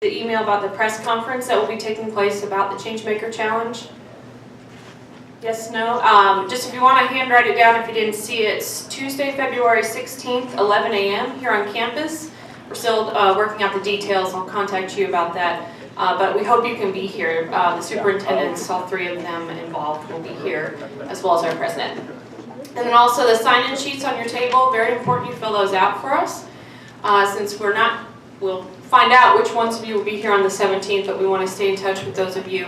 the email about the press conference that will be taking place about the Changemaker Challenge? Yes, no? Just if you want to handwrite it down if you didn't see it, it's Tuesday, February 16th, 11 a.m. here on campus. We're still working out the details. I'll contact you about that. But we hope you can be here. The superintendents, all three of them involved, will be here, as well as our president. And then also the sign-in sheets on your table, very important you fill those out for us. Since we'll find out which ones of you will be here on the 17th, but we want to stay in touch with those of you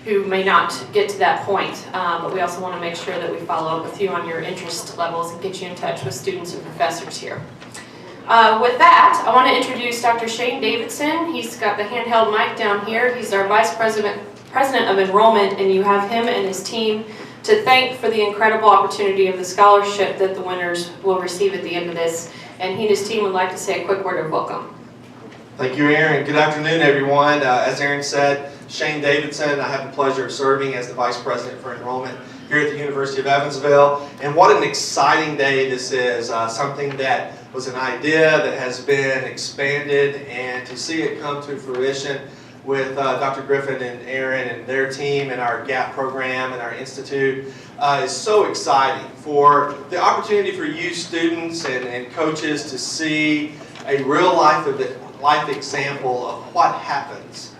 who may not get to that point. But we also want to make sure that we follow up with you on your interest levels and get you in touch with students and professors here. With that, I want to introduce Dr. Shane Davidson. He's got the handheld mic down here. He's our Vice President of Enrollment, and you have him and his team to thank for the incredible opportunity of the scholarship that the winners will receive at the end of this. And he and his team would like to say a quick word of welcome. Thank you, Erin. Good afternoon, everyone. As Erin said, Shane Davidson. I have the pleasure of serving as the Vice President for Enrollment here at the University of Evansville. And what an exciting day this is. Something that was an idea that has been expanded, and to see it come to fruition with Dr. Griffin and Erin and their team and our GAP program and our institute is so exciting. For the opportunity for you students and coaches to see a real life example of what happens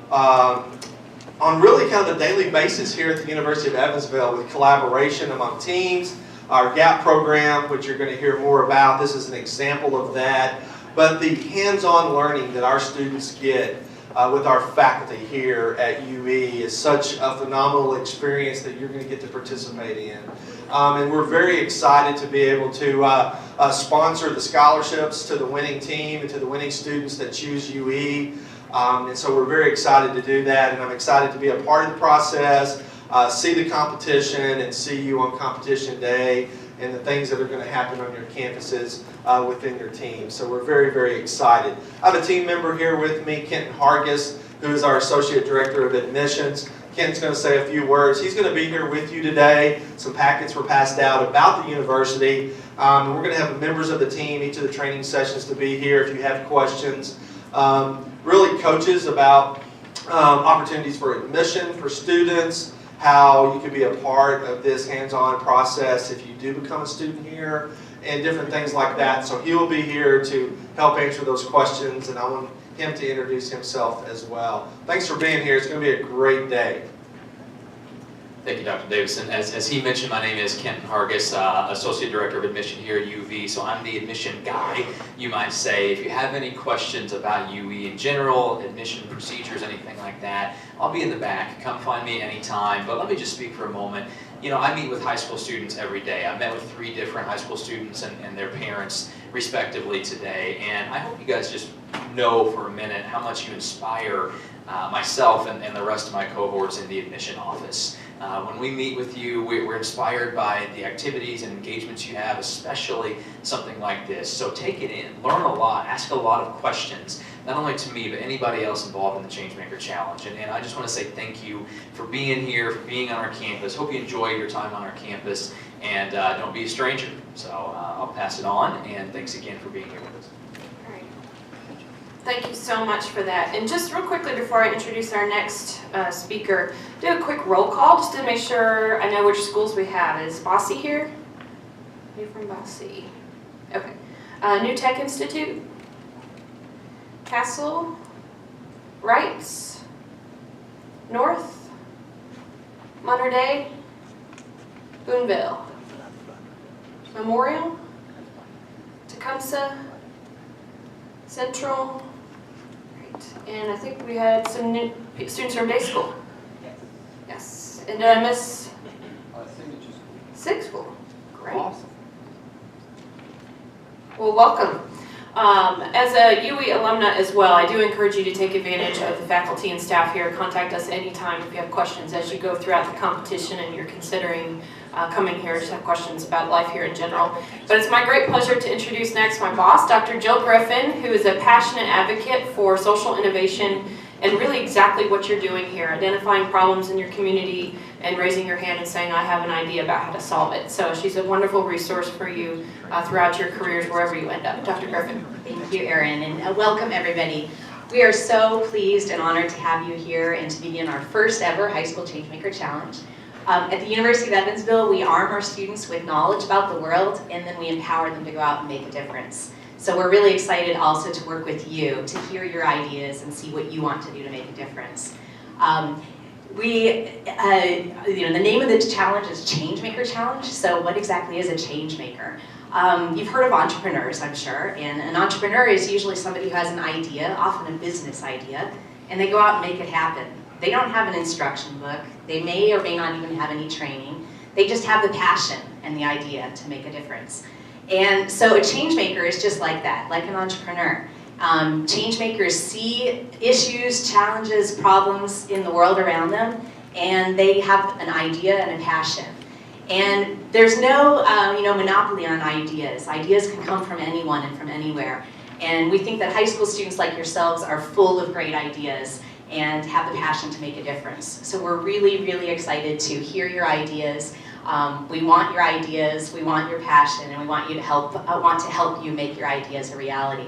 on really kind of a daily basis here at the University of Evansville with collaboration among teams. Our GAP program, which you're going to hear more about, this is an example of that. But the hands-on learning that our students get with our faculty here at UE is such a phenomenal experience that you're going to get to participate in. And we're very excited to be able to sponsor the scholarships to the winning team and to the winning students that choose UE. And so we're very excited to do that, and I'm excited to be a part of the process, see the competition, and see you on competition day and the things that are going to happen on your campuses within your team. So we're very, very excited. I have a team member here with me, Kenton Hargis, who is our Associate Director of Admissions. Kenton's going to say a few words. He's going to be here with you today. Some packets were passed out about the university. And we're going to have members of the team, each of the training sessions, to be here if you have questions. Really coaches about opportunities for admission for students, how you can be a part of this hands-on process if you do become a student here, and different things like that. So he will be here to help answer those questions, and I want him to introduce himself as well. Thanks for being here. It's going to be a great day. Thank you, Dr. Davidson. As he mentioned, my name is Kenton Hargis, Associate Director of Admission here at UV. So I'm the admission guy, you might say. If you have any questions about UE in general, admission procedures, anything like that, I'll be in the back. Come find me anytime. But let me just speak for a moment. You know, I meet with high school students every day. I met with 3 different high school students and their parents, respectively, today. And I hope you guys just know for a minute how much you inspire myself and the rest of my cohorts in the admission office. When we meet with you, we're inspired by the activities and engagements you have, especially something like this. So take it in, learn a lot, ask a lot of questions, not only to me, but anybody else involved in the Changemaker Challenge. And I just want to say thank you for being here, for being on our campus. Hope you enjoy your time on our campus, and don't be a stranger. So I'll pass it on, and thanks again for being here with us. Thank you so much for that. And just real quickly before I introduce our next speaker, do a quick roll call just to make sure I know which schools we have. Is Bosse here? You're from Bosse. Okay. New Tech Institute? Castle? Wrights? North? Monterey? Boonville? Memorial? Tecumseh? Central? And I think we had some new students from day school. Yes. And did I miss? Sixth school. Great. Awesome. Well, welcome. As a UE alumna as well, I do encourage you to take advantage of the faculty and staff here. Contact us anytime if you have questions as you go throughout the competition and you're considering coming here, just have questions about life here in general. But it's my great pleasure to introduce next my boss, Dr. Jill Griffin, who is a passionate advocate for social innovation and really exactly what you're doing here, identifying problems in your community and raising your hand and saying, I have an idea about how to solve it. So she's a wonderful resource for you throughout your careers, wherever you end up. Dr. Griffin. Thank you, Erin, and welcome everybody. We are so pleased and honored to have you here and to begin our first ever High School Changemaker Challenge. At the University of Evansville, we arm our students with knowledge about the world, and then we empower them to go out and make a difference. So we're really excited also to work with you, to hear your ideas and see what you want to do to make a difference. The name of the challenge is Changemaker Challenge. So what exactly is a changemaker? You've heard of entrepreneurs, I'm sure, and an entrepreneur is usually somebody who has an idea, often a business idea, and they go out and make it happen. They don't have an instruction book. They may or may not even have any training. They just have the passion and the idea to make a difference. And so a changemaker is just like that, like an entrepreneur. Changemakers see issues, challenges, problems in the world around them, and they have an idea and a passion. And there's no monopoly on ideas. Ideas can come from anyone and from anywhere. And we think that high school students like yourselves are full of great ideas and have the passion to make a difference. So we're really, really excited to hear your ideas. We want your ideas, we want your passion, and we want to help you make your ideas a reality.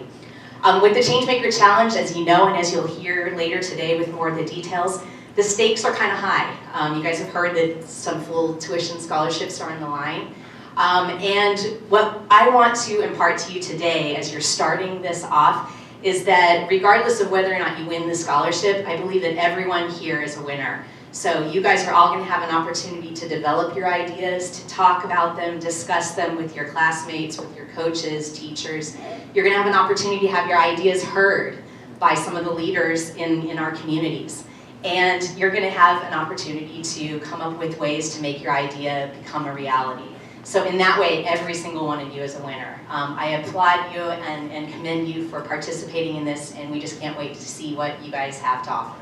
With the Changemaker Challenge, as you know and as you'll hear later today with more of the details, the stakes are kind of high. You guys have heard that some full tuition scholarships are on the line. And what I want to impart to you today as you're starting this off is that regardless of whether or not you win the scholarship, I believe that everyone here is a winner. So you guys are all going to have an opportunity to develop your ideas, to talk about them, discuss them with your classmates, with your coaches, teachers. You're going to have an opportunity to have your ideas heard by some of the leaders in our communities. And you're going to have an opportunity to come up with ways to make your idea become a reality. So in that way, every single one of you is a winner. I applaud you and commend you for participating in this, and we just can't wait to see what you guys have to offer.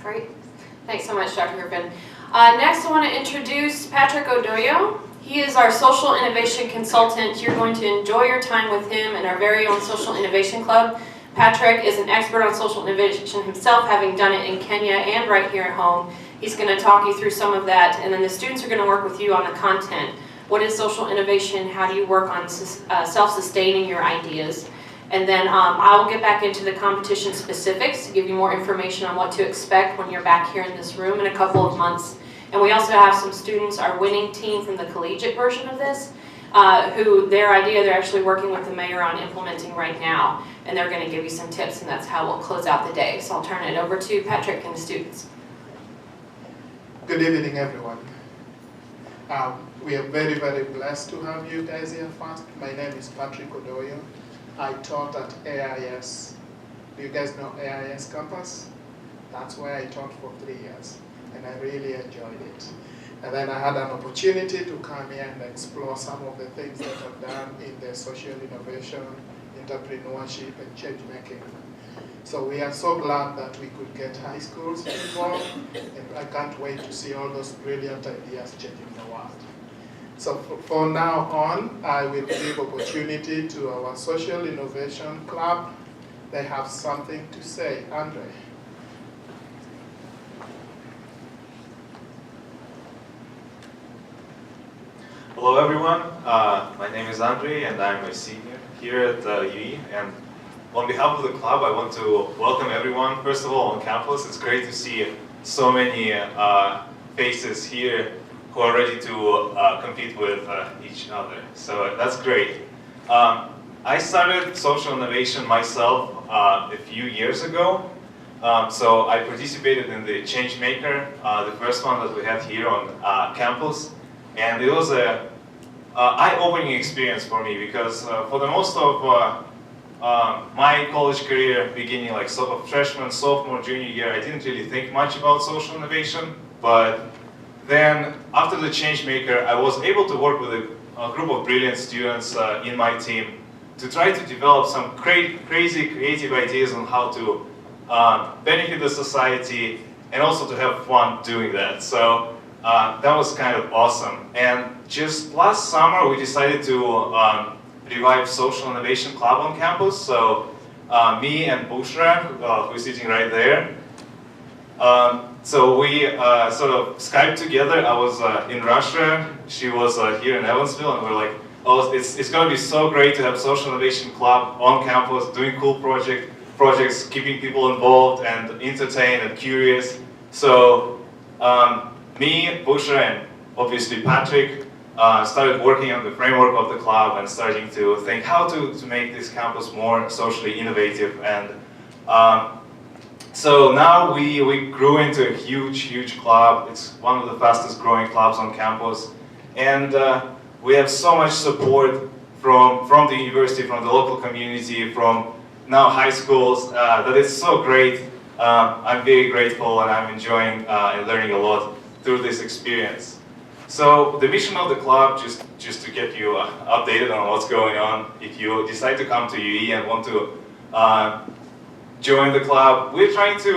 Great. Thanks so much, Dr. Griffin. Next, I want to introduce Patrick Odoyo. He is our social innovation consultant. You're going to enjoy your time with him in our very own Social Innovation Club. Patrick is an expert on social innovation himself, having done it in Kenya and right here at home. He's going to talk you through some of that, and then the students are going to work with you on the content. What is social innovation? How do you work on self-sustaining your ideas? And then I will get back into the competition specifics to give you more information on what to expect when you're back here in this room in a couple of months. And we also have some students, our winning team from the collegiate version of this, who their idea they're actually working with the mayor on implementing right now. And they're going to give you some tips, and that's how we'll close out the day. So I'll turn it over to Patrick and the students. Good evening, everyone. We are very, very blessed to have you guys here first. My name is Patrick Odoyo. I taught at AIS. Do you guys know AIS campus? That's where I taught for 3 years, and I really enjoyed it. And then I had an opportunity to come here and explore some of the things that I've done in the social innovation, entrepreneurship, and change making. So we are so glad that we could get high schools involved, and I can't wait to see all those brilliant ideas changing the world. So from now on, I will give opportunity to our Social Innovation Club. They have something to say. Andre. Hello everyone, my name is Andre and I'm a senior here at UE, and on behalf of the club I want to welcome everyone, first of all, on campus. It's great to see so many faces here who are ready to compete with each other, so that's great. I started social innovation myself a few years ago, so I participated in the Changemaker, the first one that we had here on campus. And it was a eye-opening experience for me because for the most of my college career, beginning like freshman, sophomore, junior year, I didn't really think much about social innovation. But then after the Changemaker, I was able to work with a group of brilliant students in my team to try to develop some crazy creative ideas on how to benefit the society and also to have fun doing that. So that was kind of awesome. And just last summer, we decided to revive Social Innovation Club on campus. So me and Bushra, who's sitting right there, so we sort of Skyped together. I was in Russia, she was here in Evansville, and we're like, oh, it's going to be so great to have Social Innovation Club on campus, doing cool projects. projects, keeping people involved and entertained and curious. So me, Busher, and obviously Patrick started working on the framework of the club and starting to think how to make this campus more socially innovative. And so now we grew into a huge club. It's one of the fastest growing clubs on campus. And we have so much support from the university, from the local community, from now high schools, that it's so great. I'm very grateful and I'm enjoying and learning a lot through this experience. So the mission of the club, just to get you updated on what's going on, if you decide to come to UE and want to join the club, we're trying to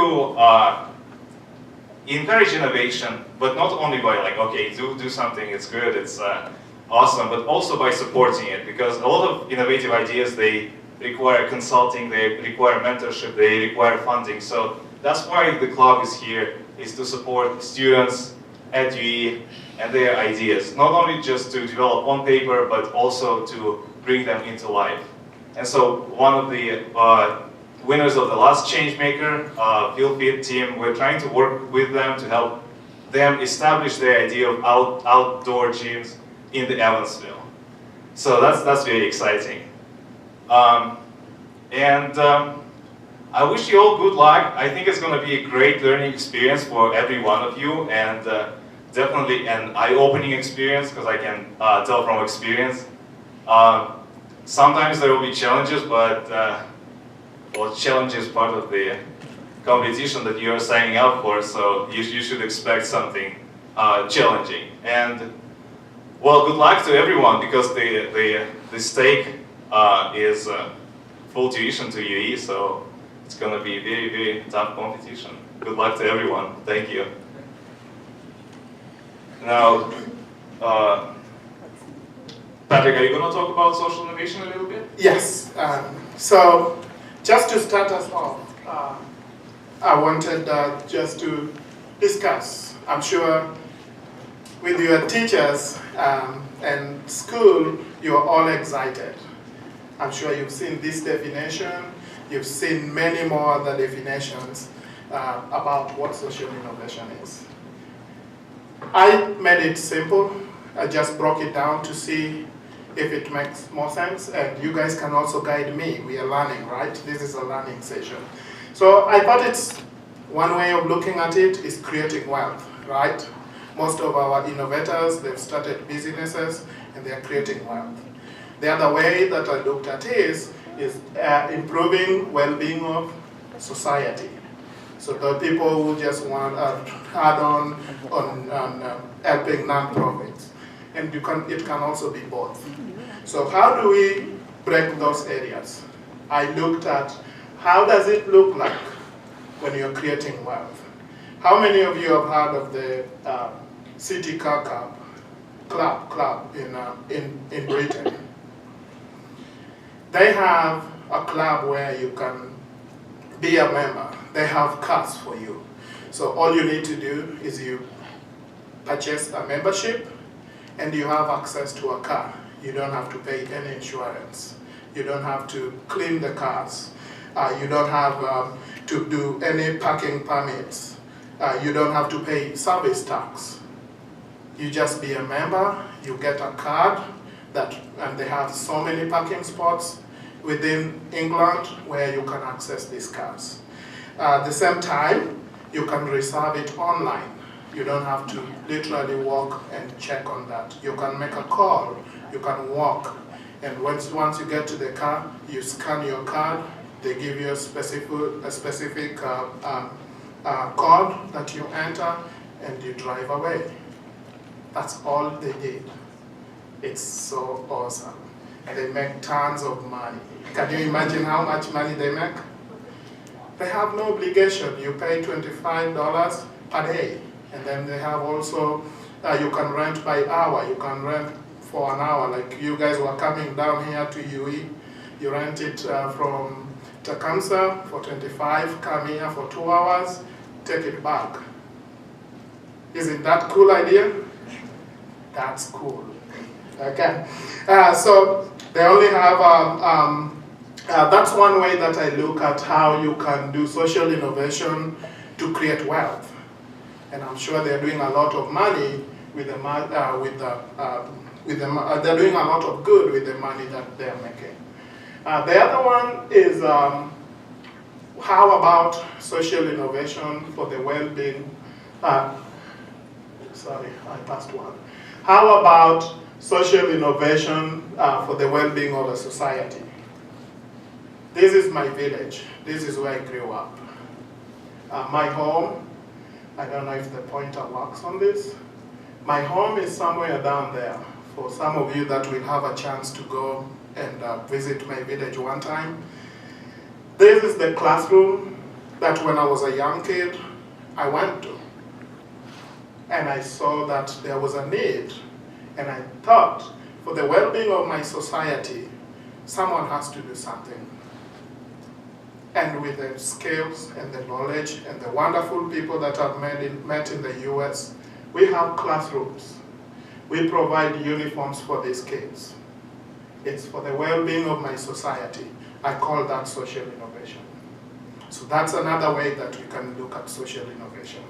encourage innovation, but not only by like, okay, do something, it's good, it's awesome, but also by supporting it, because a lot of innovative ideas, they require consulting, they require mentorship, they require funding. So that's why the club is here, is to support students at UE and their ideas, not only just to develop one paper, but also to bring them into life. And so one of the winners of the last Changemaker field fit team, we're trying to work with them to help them establish their idea of outdoor gyms in the Evansville. So that's very exciting. I wish you all good luck. I think it's going to be a great learning experience for every one of you, and definitely an eye-opening experience, because I can tell from experience. Sometimes there will be challenges, but well, challenge is part of the competition that you are signing up for, so you should expect something challenging. And well, good luck to everyone, because the stake is full tuition to UE, so it's going to be very tough competition. Good luck to everyone. Thank you. Now, Patrick, are you going to talk about social innovation a little bit? Yes. So, just to start us off, I wanted just to discuss. I'm sure with your teachers and school, you're all excited. I'm sure you've seen this definition. You've seen many more other definitions about what social innovation is. I made it simple. I just broke it down to see if it makes more sense, and you guys can also guide me. We are learning, right? This is a learning session. So I thought it's one way of looking at it is creating wealth, right? Most of our innovators, they've started businesses and they're creating wealth. The other way that I looked at is improving well-being of society. So the people who just want add on helping non-profits. And it can also be both. So how do we break those areas? I looked at how does it look like when you're creating wealth. How many of you have heard of the City Car Club in Britain? They have a club where you can be a member. They have cars for you. So all you need to do is you purchase a membership and you have access to a car. You don't have to pay any insurance. You don't have to clean the cars. You don't have to do any parking permits. You don't have to pay service tax. You just be a member, you get a card, and they have so many parking spots within England where you can access these cars. At the same time, you can reserve it online. You don't have to literally walk and check on that. You can make a call, you can walk, and once you get to the car, you scan your card, they give you a specific code that you enter, and you drive away. That's all they did. It's so awesome. And they make tons of money. Can you imagine how much money they make? They have no obligation. You pay $25 per day. And then they have also, you can rent by hour. You can rent for an hour. Like you guys were coming down here to UE. You rent it from Tecumseh for $25, come here for 2 hours, take it back. Isn't that a cool idea? That's cool. Okay. So they only have That's one way that I look at how you can do social innovation to create wealth. And I'm sure they're doing a lot of money with the they're doing a lot of good with the money that they're making. The other one is how about social innovation for the well-being? Sorry, I passed one. How about social innovation for the well-being of a society? This is my village. This is where I grew up. My home, I don't know if the pointer works on this. My home is somewhere down there. For some of you that will have a chance to go and visit my village one time. This is the classroom that when I was a young kid, I went to. And I saw that there was a need. And I thought, for the well-being of my society, someone has to do something. And with the skills and the knowledge and the wonderful people that I've met in the US, we have classrooms. We provide uniforms for these kids. It's for the well-being of my society. I call that social innovation. So that's another way that we can look at social innovation.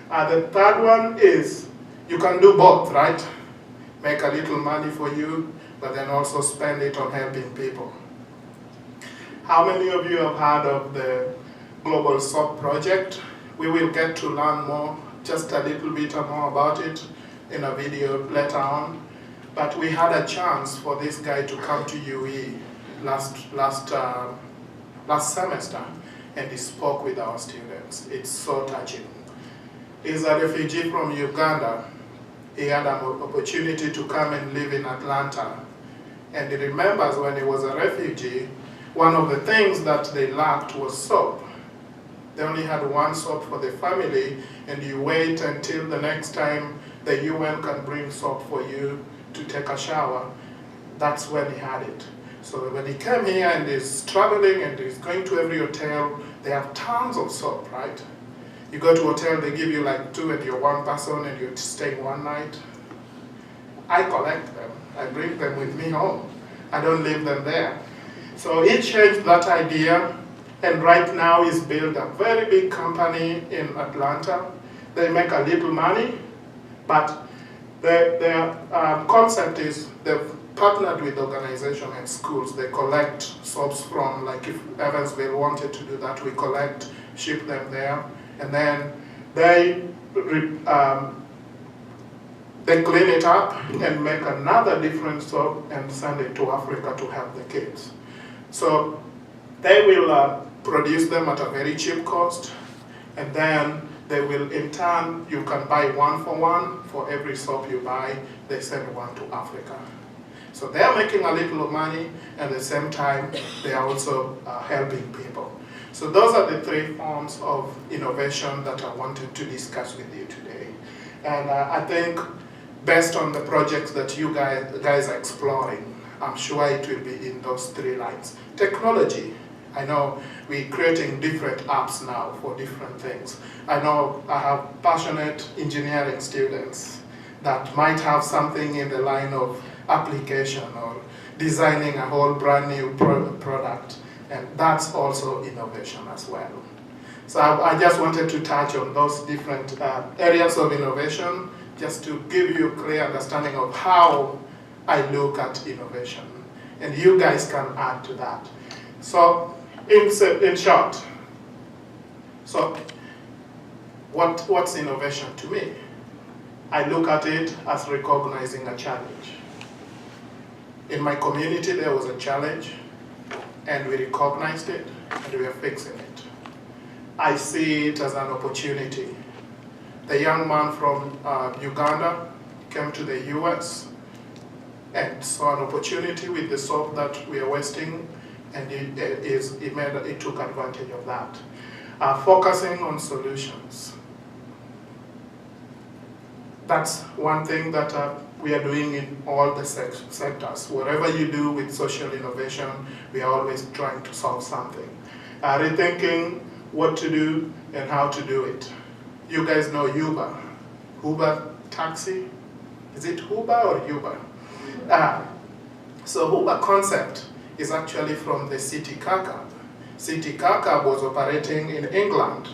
The third one is you can do both, right? Make a little money for you, but then also spend it on helping people. How many of you have heard of the Global Soap Project? We will get to learn more, just a little bit more about it in a video later on. But we had a chance for this guy to come to UE last semester, and he spoke with our students. It's so touching. He's a refugee from Uganda. He had an opportunity to come and live in Atlanta. And he remembers when he was a refugee, one of the things that they lacked was soap. They only had one soap for the family, and you wait until the next time the UN can bring soap for you to take a shower. That's when he had it. So when he came here and is traveling and is going to every hotel, they have tons of soap, right? You go to a hotel, they give you like 2 and you're one person and you're staying one night. I collect them. I bring them with me home. I don't leave them there. So he changed that idea, and right now he's built a very big company in Atlanta. They make a little money, but their concept is they've partnered with organizations and schools. They collect soaps from, like if Evansville wanted to do that, we collect, ship them there, and then they clean it up and make another different soap and send it to Africa to help the kids. So they will produce them at a very cheap cost, and then they will, in turn, you can buy 1 for 1. For every soap you buy, they send one to Africa. So they are making a little money, and at the same time, they are also helping people. So those are the 3 forms of innovation that I wanted to discuss with you today. And I think based on the projects that you guys are exploring, I'm sure it will be in those 3 lines. Technology. I know we're creating different apps now for different things. I know I have passionate engineering students that might have something in the line of application or designing a whole brand new product, and that's also innovation as well. So I just wanted to touch on those different areas of innovation just to give you a clear understanding of how I look at innovation, and you guys can add to that. So, in short, so what's innovation to me? I look at it as recognizing a challenge. In my community, there was a challenge, and we recognized it, and we are fixing it. I see it as an opportunity. The young man from Uganda came to the US and saw an opportunity with the soap that we are wasting, and he took advantage of that. Focusing on solutions. That's one thing that we are doing in all the sectors. Whatever you do with social innovation, we are always trying to solve something. Rethinking what to do and how to do it. You guys know Uber. Uber taxi? Is it Uber or Uber? So Uber concept is actually from the City Car Cab. City Car Cab was operating in England.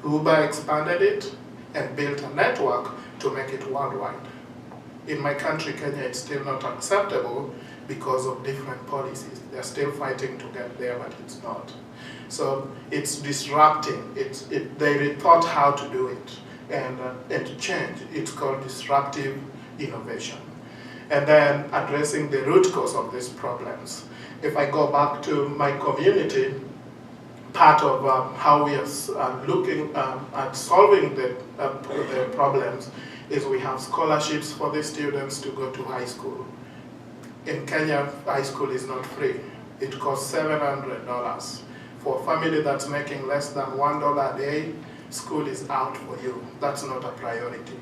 Uber expanded it and built a network to make it worldwide. In my country, Kenya, it's still not acceptable because of different policies. They're still fighting to get there, but it's not. So it's disrupting. They thought how to do it and to change. It's called disruptive innovation. And then addressing the root cause of these problems. If I go back to my community, part of how we are looking at solving the problems is we have scholarships for the students to go to high school. In Kenya, high school is not free. It costs $700. For a family that's making less than $1 a day, school is out for you. That's not a priority.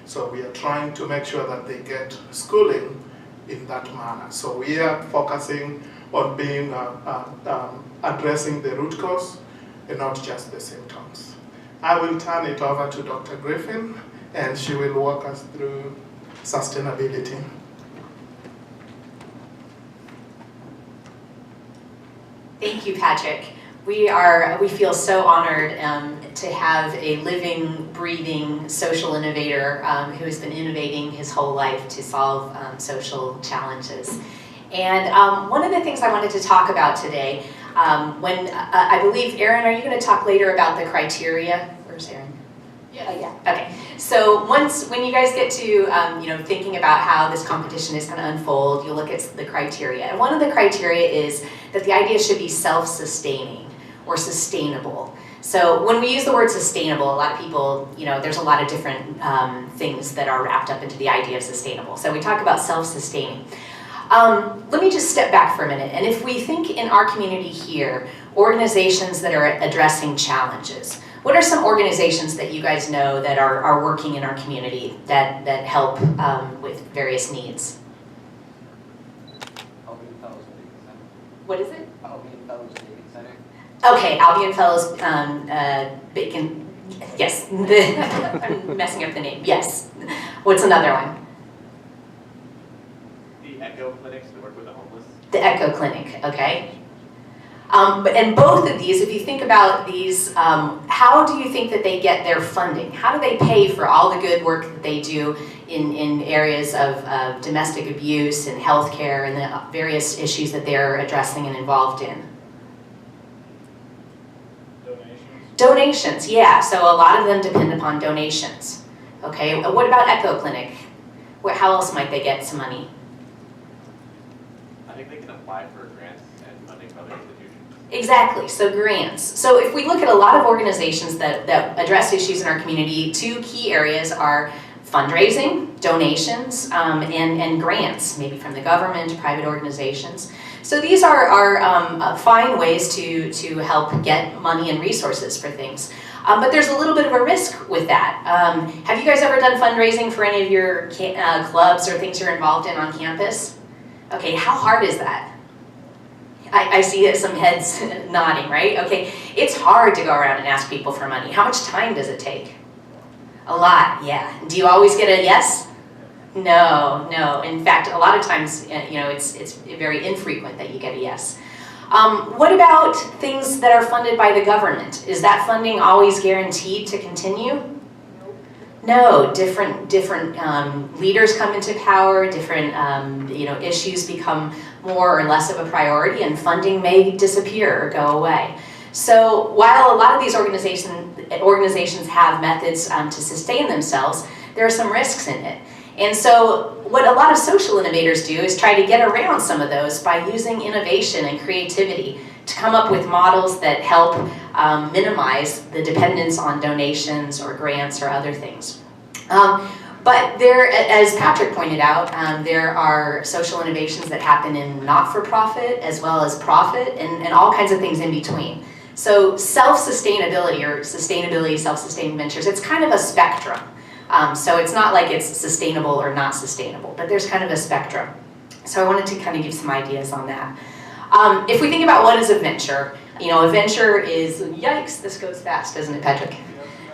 So we are trying to make sure that they get schooling in that manner. So we are focusing on being addressing the root cause and not just the symptoms. I will turn it over to Dr. Griffin, and she will walk us through sustainability. Thank you, Patrick. We feel so honored to have a living, breathing social innovator who has been innovating his whole life to solve social challenges. And one of the things I wanted to talk about today, when I believe, Aaron, are you going to talk later about the criteria? Where's Aaron? Yeah. Okay. So when you guys get to thinking about how this competition is going to unfold, you look at the criteria. And one of the criteria is that the idea should be self-sustaining or sustainable. So when we use the word sustainable, a lot of people, there's a lot of different things that are wrapped up into the idea of sustainable. So we talk about self-sustaining. Let me just step back for a minute. And if we think in our community here, organizations that are addressing challenges, what are some organizations that you guys know that are working in our community that help with various needs? Albion Fellows Baking Center. What is it? Albion Fellows Baking Center. Okay, Albion Fellows Bacon. Yes, I'm messing up the name. Yes. What's another one? The Echo Clinics that work with the homeless. The Echo Clinic. Okay. And both of these, if you think about these, how do you think that they get their funding? How do they pay for all the good work that they do in areas of domestic abuse and healthcare and the various issues that they're addressing and involved in? Donations, yeah. So a lot of them depend upon donations. Okay, what about Echo Clinic? How else might they get some money? I think they can apply for grants and funding from other institutions. Exactly, so grants. So if we look at a lot of organizations that address issues in our community, two key areas are fundraising, donations, and grants, maybe from the government, private organizations. So these are fine ways to help get money and resources for things. But there's a little bit of a risk with that. Have you guys ever done fundraising for any of your clubs or things you're involved in on campus? Okay, how hard is that? I see some heads nodding, right? Okay, it's hard to go around and ask people for money. How much time does it take? A lot, yeah. Do you always get a yes? No. In fact, a lot of times, it's very infrequent that you get a yes. What about things that are funded by the government? Is that funding always guaranteed to continue? No, different leaders come into power, different issues become more or less of a priority, and funding may disappear or go away. So while a lot of these organizations have methods to sustain themselves, there are some risks in it. And so what a lot of social innovators do is try to get around some of those by using innovation and creativity to come up with models that help minimize the dependence on donations or grants or other things. But there, as Patrick pointed out, there are social innovations that happen in not-for-profit as well as profit and all kinds of things in between. So self-sustainability or sustainability, self-sustaining ventures, it's kind of a spectrum. So it's not like it's sustainable or not sustainable, but there's kind of a spectrum. So I wanted to kind of give some ideas on that. If we think about what is a venture, a venture is, yikes, this goes fast, doesn't it, Patrick?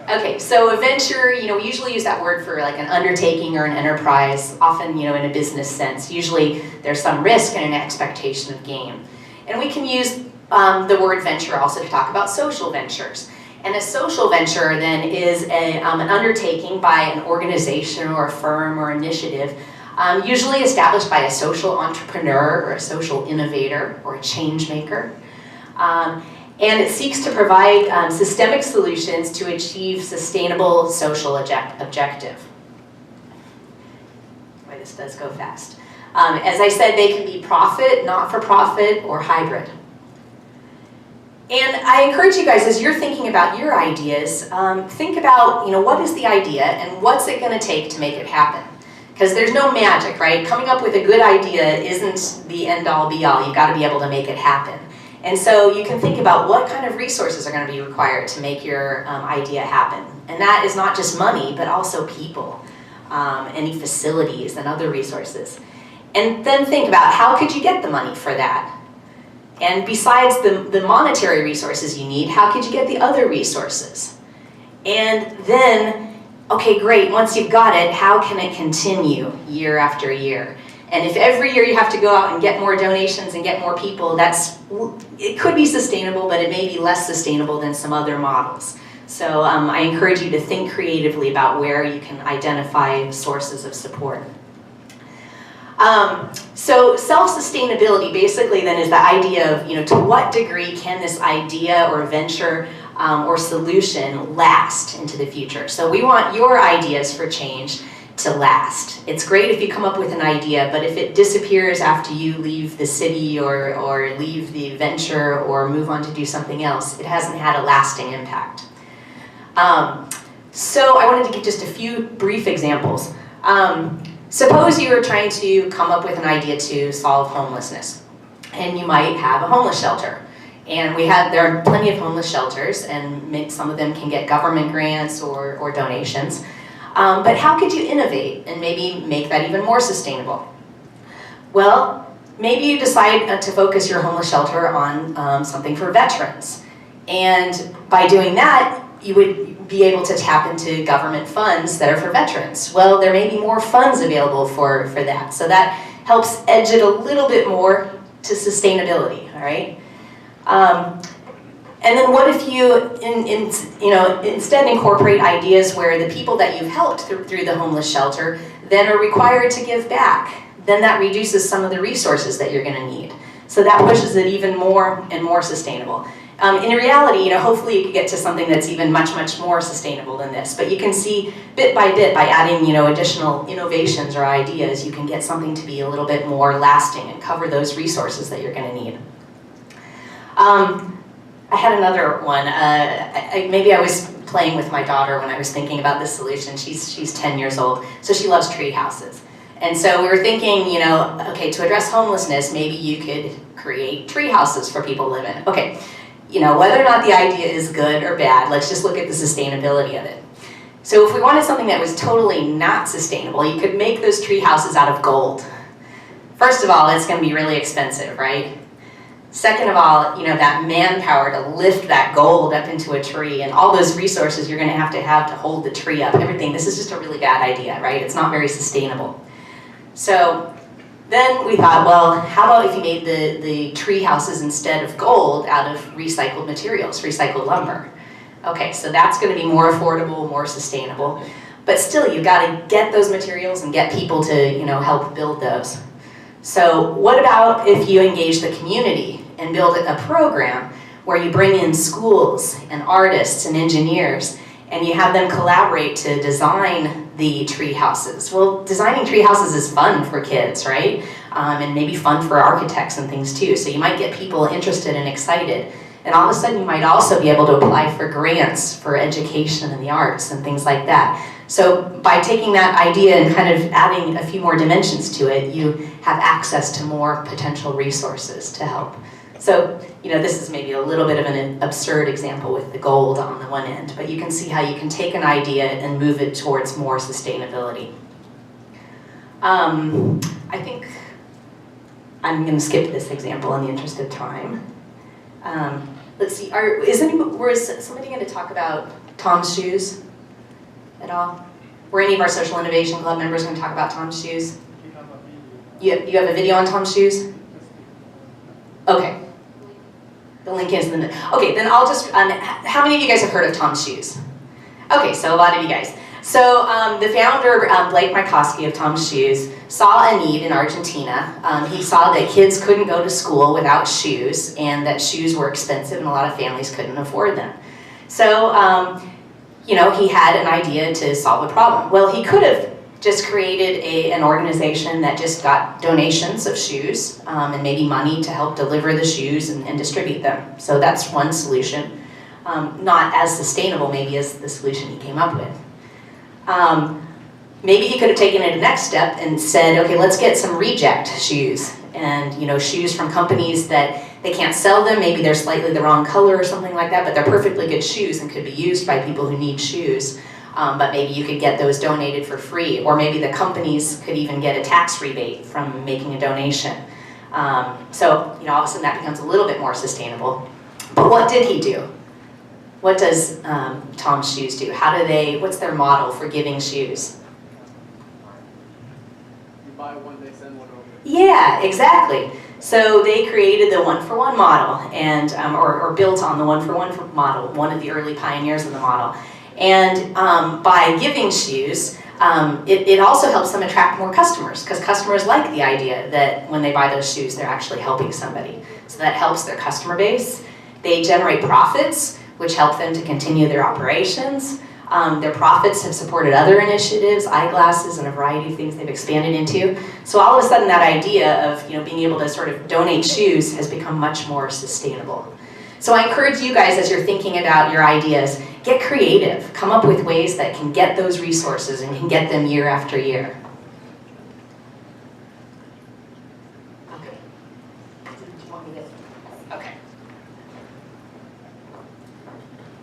Okay, so a venture, we usually use that word for like an undertaking or an enterprise, often, in a business sense. Usually there's some risk and an expectation of gain. And we can use the word venture also to talk about social ventures. And a social venture then is an undertaking by an organization or a firm or initiative, usually established by a social entrepreneur or a social innovator or a change maker. And it seeks to provide systemic solutions to achieve sustainable social objective. Boy, this does go fast. As I said, they can be profit, not-for-profit, or hybrid. And I encourage you guys, as you're thinking about your ideas, think about, what is the idea and what's it going to take to make it happen? Because there's no magic, right? Coming up with a good idea isn't the end-all, be-all. You've got to be able to make it happen. And so you can think about what kind of resources are going to be required to make your idea happen. And that is not just money, but also people, any facilities and other resources. And then think about how could you get the money for that? And besides the monetary resources you need, how could you get the other resources? And then, okay, great, once you've got it, how can it continue year after year? And if every year you have to go out and get more donations and get more people, it could be sustainable, but it may be less sustainable than some other models. So I encourage you to think creatively about where you can identify sources of support. So self-sustainability basically then is the idea of, to what degree can this idea or venture or solution last into the future. So we want your ideas for change to last. It's great if you come up with an idea, but if it disappears after you leave the city or leave the venture or move on to do something else, it hasn't had a lasting impact. So I wanted to give just a few brief examples. Suppose you were trying to come up with an idea to solve homelessness, and you might have a homeless shelter. And there are plenty of homeless shelters, and some of them can get government grants or donations. But how could you innovate and maybe make that even more sustainable? Well, maybe you decide to focus your homeless shelter on something for veterans. And by doing that, you would be able to tap into government funds that are for veterans. Well, there may be more funds available for that. So that helps edge it a little bit more to sustainability, all right? And then what if you instead incorporate ideas where the people that you've helped through the homeless shelter then are required to give back? Then that reduces some of the resources that you're going to need. So that pushes it even more and more sustainable. In reality, hopefully you could get to something that's even much, much more sustainable than this. But you can see bit by adding, additional innovations or ideas, you can get something to be a little bit more lasting and cover those resources that you're going to need. I had another one. Maybe I was playing with my daughter when I was thinking about this solution. She's 10 years old, so she loves tree houses. And so we were thinking, okay, to address homelessness, maybe you could create tree houses for people to live in. Okay, whether or not the idea is good or bad, let's just look at the sustainability of it. So if we wanted something that was totally not sustainable, you could make those tree houses out of gold. First of all, it's going to be really expensive, right? Second of all, that manpower to lift that gold up into a tree and all those resources you're going to have to hold the tree up, everything. This is just a really bad idea, right? It's not very sustainable. So then we thought, well, how about if you made the tree houses instead of gold out of recycled materials, recycled lumber? Okay, so that's going to be more affordable, more sustainable. But still, you've got to get those materials and get people to, help build those. So what about if you engage the community and build a program where you bring in schools and artists and engineers and you have them collaborate to design the tree houses? Well, designing tree houses is fun for kids, right? And maybe fun for architects and things too. So you might get people interested and excited. And all of a sudden you might also be able to apply for grants for education and the arts and things like that. So by taking that idea and kind of adding a few more dimensions to it, you have access to more potential resources to help. So, this is maybe a little bit of an absurd example with the gold on the one end, but you can see how you can take an idea and move it towards more sustainability. I think I'm going to skip this example in the interest of time. Let's see, was somebody going to talk about Tom's Shoes at all? Were any of our Social Innovation Club members going to talk about Tom's Shoes? You have a video on Tom's Shoes? Okay. The link is in the middle. Okay, then I'll just, how many of you guys have heard of Tom's Shoes? Okay, so a lot of you guys. So the founder, Blake Mycoskie of Tom's Shoes, saw a need in Argentina. He saw that kids couldn't go to school without shoes, and that shoes were expensive and a lot of families couldn't afford them. So, you know, he had an idea to solve a problem. Well, he could have just created an organization that just got donations of shoes and maybe money to help deliver the shoes and distribute them. So that's one solution. Not as sustainable maybe as the solution he came up with. Maybe he could have taken it a next step and said, okay, let's get some reject shoes, and you know, shoes from companies that they can't sell them, maybe they're slightly the wrong color or something like that, but they're perfectly good shoes and could be used by people who need shoes. But maybe you could get those donated for free, or maybe the companies could even get a tax rebate from making a donation. So, you know, all of a sudden that becomes a little bit more sustainable. But what did he do? What does Tom's Shoes do? What's their model for giving shoes? You buy one, they send one over. Yeah, exactly. So they created the one-for-one model, and or built on the one-for-one model, one of the early pioneers of the model. And by giving shoes, it also helps them attract more customers, because customers like the idea that when they buy those shoes, they're actually helping somebody. So that helps their customer base. They generate profits, which help them to continue their operations. Their profits have supported other initiatives, eyeglasses, and a variety of things they've expanded into. So all of a sudden that idea of, you know, being able to sort of donate shoes has become much more sustainable. So I encourage you guys, as you're thinking about your ideas, get creative. Come up with ways that can get those resources and can get them year after year. Okay. Do you want me to? Okay.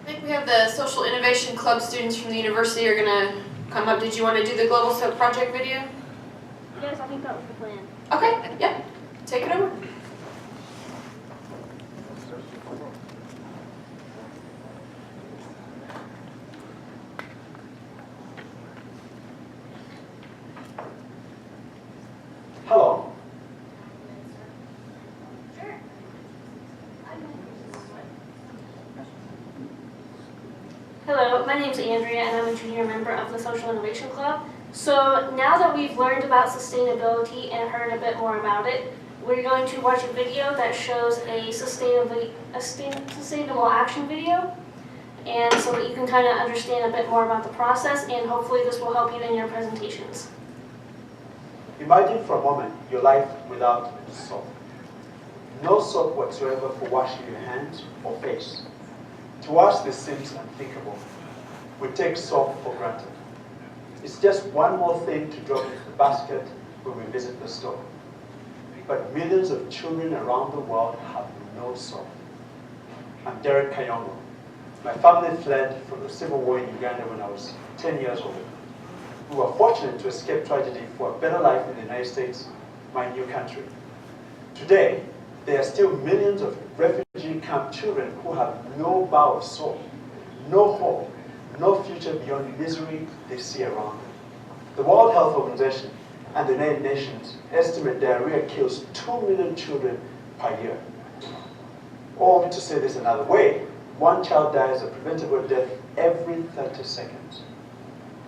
I think we have the Social Innovation Club students from the university are gonna come up. Did you want to do the Global Soap Project video? Yes, I think that was the plan. Okay, yep. Take it over. Hello. Hello, my name's Andrea and I'm a junior member of the Social Innovation Club. So now that we've learned about sustainability and heard a bit more about it, we're going to watch a video that shows a sustainable action video, and so that you can kind of understand a bit more about the process, and hopefully this will help you in your presentations. Imagine for a moment your life without soap. No soap whatsoever for washing your hands or face. To us, this seems unthinkable. We take soap for granted. It's just one more thing to drop into the basket when we visit the store. But millions of children around the world have no soap. I'm Derek Kayongo. My family fled from the civil war in Uganda when I was 10 years old. We were fortunate to escape tragedy for a better life in the United States, my new country. Today, there are still millions of refugee camp children who have no bar of soap, no hope, no future beyond the misery they see around them. The World Health Organization and the United Nations estimate diarrhea kills 2 million children per year. Or to say this another way, one child dies a preventable death every 30 seconds.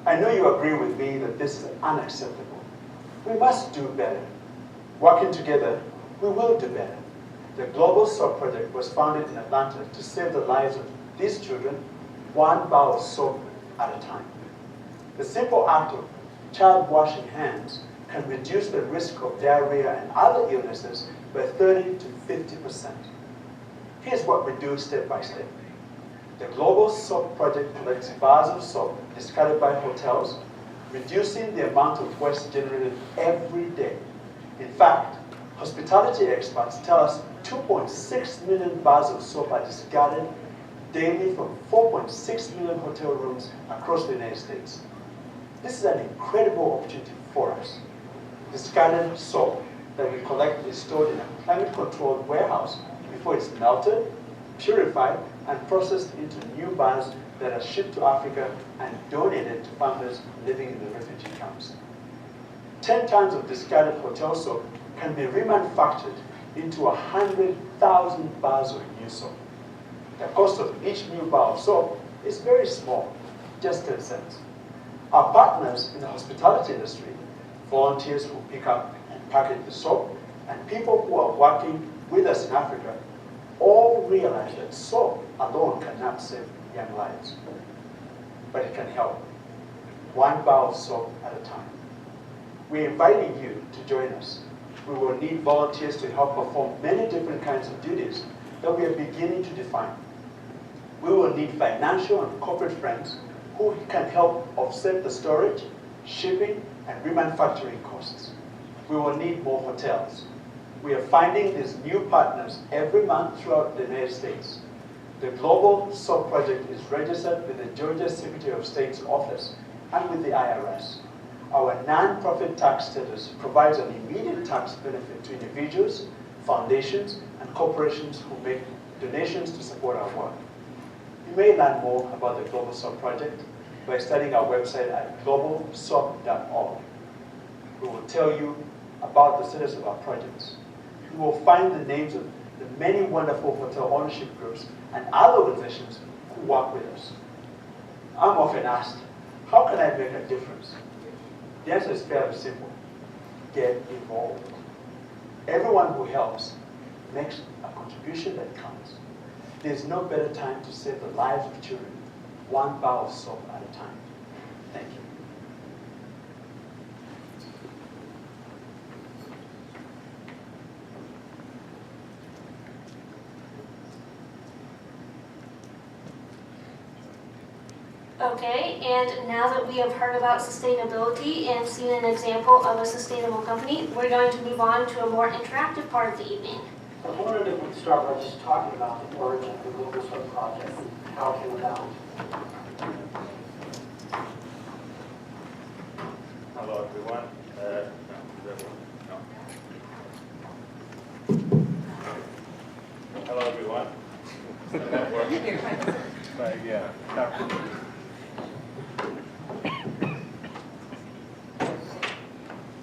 I know you agree with me that this is unacceptable. We must do better. Working together, we will do better. The Global Soap Project was founded in Atlanta to save the lives of these children, one bar of soap at a time. The simple act of child washing hands can reduce the risk of diarrhea and other illnesses by 30 to 50%. Here's what we do step by step. The Global Soap Project collects bars of soap discarded by hotels, reducing the amount of waste generated every day. In fact, hospitality experts tell us 2.6 million bars of soap are discarded daily from 4.6 million hotel rooms across the United States. This is an incredible opportunity for us. Discarded soap that we collect is stored in a climate-controlled warehouse before it's melted, purified, and processed into new bars that are shipped to Africa and donated to families living in the refugee camps. 10 tons of discarded hotel soap can be remanufactured into 100,000 bars of new soap. The cost of each new bar of soap is very small, just 10 cents. Our partners in the hospitality industry, volunteers who pick up and package the soap, and people who are working with us in Africa, all realize that soap alone cannot save young lives. But it can help, one bar of soap at a time. We're inviting you to join us. We will need volunteers to help perform many different kinds of duties that we are beginning to define. We will need financial and corporate friends who can help offset the storage, shipping, and remanufacturing costs. We will need more hotels. We are finding these new partners every month throughout the United States. The Global Soap Project is registered with the Georgia Secretary of State's office and with the IRS. Our non-profit tax status provides an immediate tax benefit to individuals, foundations, and corporations who make donations to support our work. You may learn more about the Global Soap Project by studying our website at globalsoap.org. We will tell you about the status of our projects. You will find the names of the many wonderful hotel ownership groups and other organizations who work with us. I'm often asked, how can I make a difference? The answer is fairly simple. Get involved. Everyone who helps makes a contribution that counts. There's no better time to save the lives of children, one bar of soap at a time. Thank you. Okay, and now that we have heard about sustainability and seen an example of a sustainable company, we're going to move on to a more interactive part of the evening. I wondered if we'd start by just talking about the origin of the Global Soap Project and how it came about. Hello, everyone. Hello, everyone.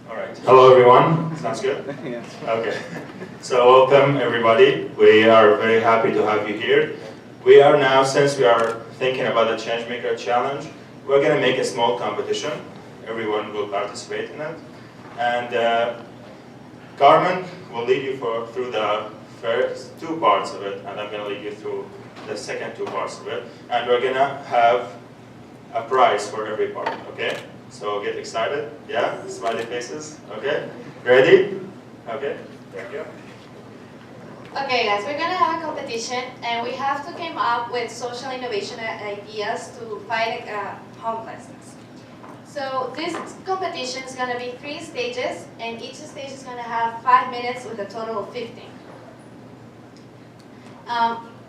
All right. Hello, everyone. Sounds good? Yes. Okay. So welcome, everybody. We are very happy to have you here. We are now, since we are thinking about the Changemaker Challenge, we're going to make a small competition. Everyone will participate in it. And Carmen will lead you through the first 2 parts of it, and I'm going to lead you through the second 2 parts of it. And we're going to have a prize for every part, okay? So get excited, yeah? Smiley faces, okay? Ready? Okay, thank you. Okay guys, we're gonna have a competition and we have to come up with social innovation ideas to fight homelessness. So this competition is gonna be 3 stages and each stage is gonna have 5 minutes with a total of 15.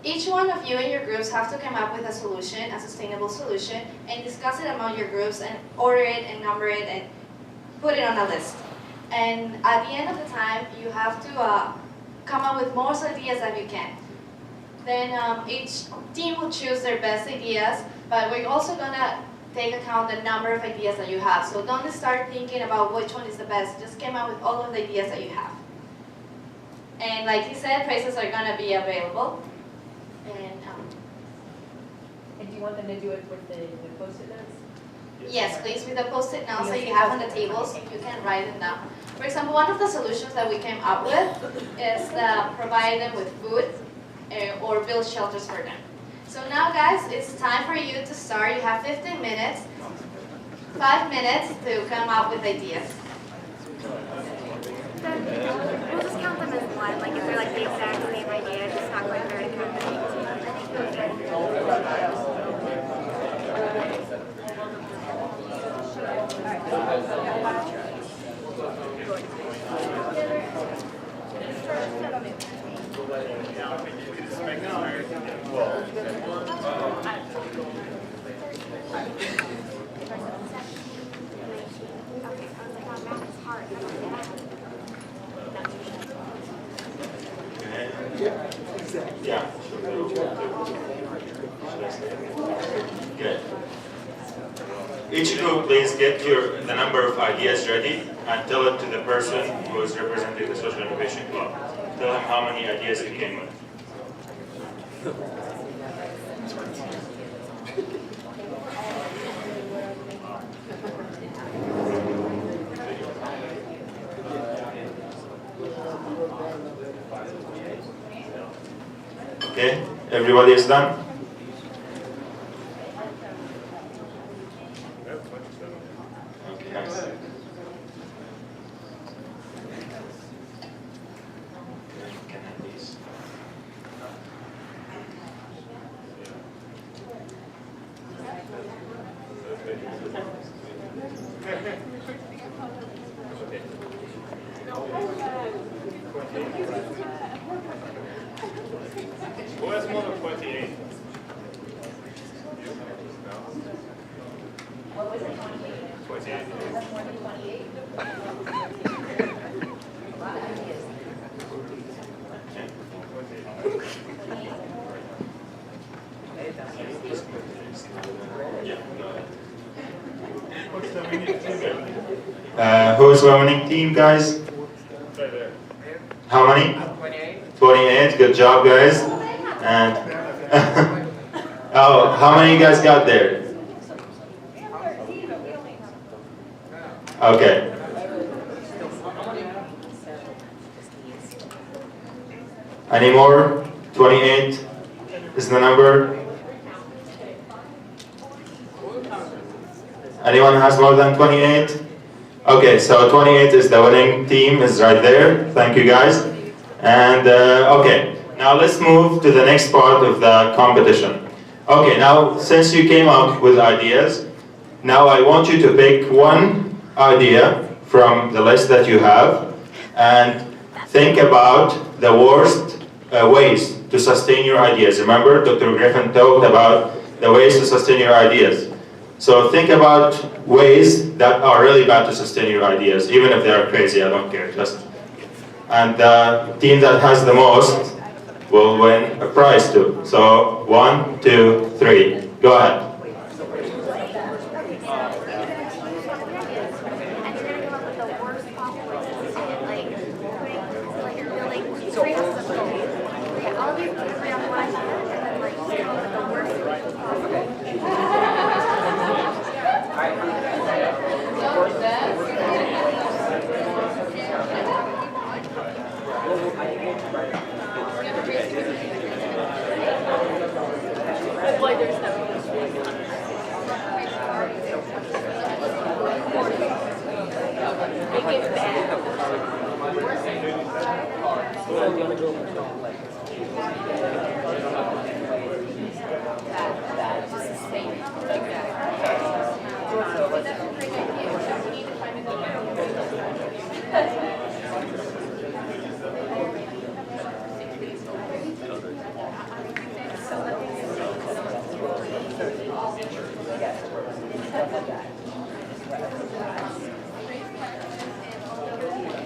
Each one of you in your groups have to come up with a solution, a sustainable solution, and discuss it among your groups and order it and number it and put it on a list. And at the end of the time, you have to come up with more ideas that you can. Then each team will choose their best ideas, but we're also gonna take account the number of ideas that you have. So don't start thinking about which one is the best, just come up with all of the ideas that you have. And like he said, prizes are gonna be available. And do you want them to do it with the Post-it notes? Yes, please, with the Post-it notes that you have on the tables, you can write them down. For example, one of the solutions that we came up with is provide them with food or build shelters for them. So now guys, it's time for you to start. You have 15 minutes, 5 minutes to come up with ideas. We'll just count them as one, like if they're like the exact same idea, just not going very company. Yeah, exactly. Yeah. Each group, please get the number of ideas ready and tell it to the person who is representing the Social Innovation Club. Tell him how many ideas you came with. Okay, everybody is done? Okay, nice. Can I please? Who has more than 28? What was it, 28? 28. That's more than 28? A lot of ideas. Who's the winning team, guys? Right there. How many? 28. 28, good job, guys. And oh, how many you guys got there? Okay. Any more? 28 is the number. Anyone has more than 28? Okay, so 28 is the winning team, is right there. Thank you, guys. And okay, now let's move to the next part of the competition. Okay, now since you came up with ideas, now I want you to pick one idea from the list that you have and think about the worst ways to sustain your ideas. Remember, Dr. Griffin talked about the ways to sustain your ideas. So think about ways that are really bad to sustain your ideas, even if they are crazy, I don't care. And the team that has the most will win a prize too. So 1, 2, 3, go ahead.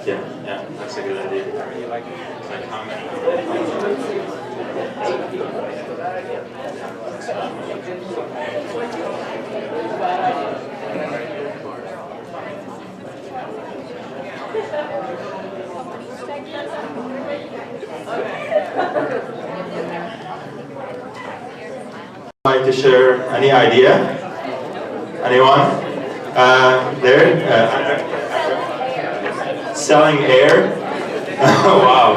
Yeah, that's a good idea. It's like how many? Like to share any idea? Anyone? There? Selling air? Wow.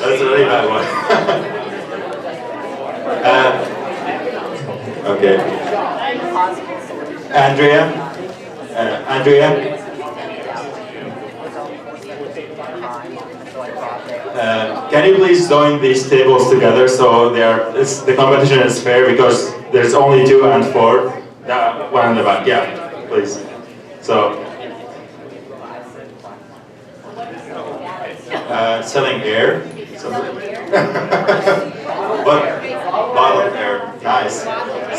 That's a really bad one. Okay. Andrea? Andrea? Can you please join these tables together so the competition is fair, because there's only 2 and 4. That one in the back, yeah, please. So, selling air. But bottled air, nice.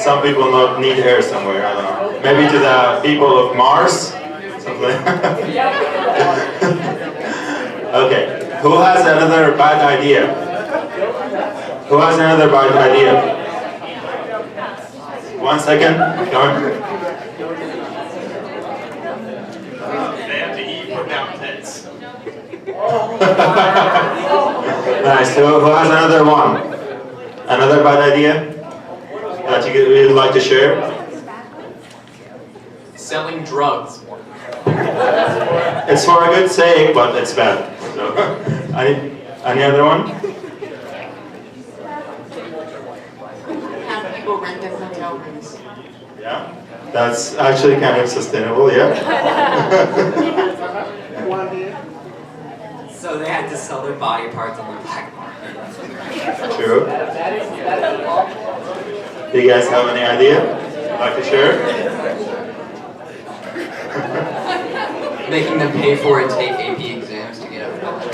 Some people not need air somewhere, I don't know. Maybe to the people of Mars, something. Okay. Who has another bad idea? Who has another bad idea? 1 second. Come on. They have to eat for mountains. Nice. Who has another one? Another bad idea that you would like to share? Selling drugs. It's for a good sake, but it's bad. So, any other one? Have people rent their hotel rooms. Yeah, that's actually kind of sustainable. Yeah. So they had to sell their body parts on the black market. True. Do you guys have any idea? Like to share? Making them pay for and take AP exams to get out of college.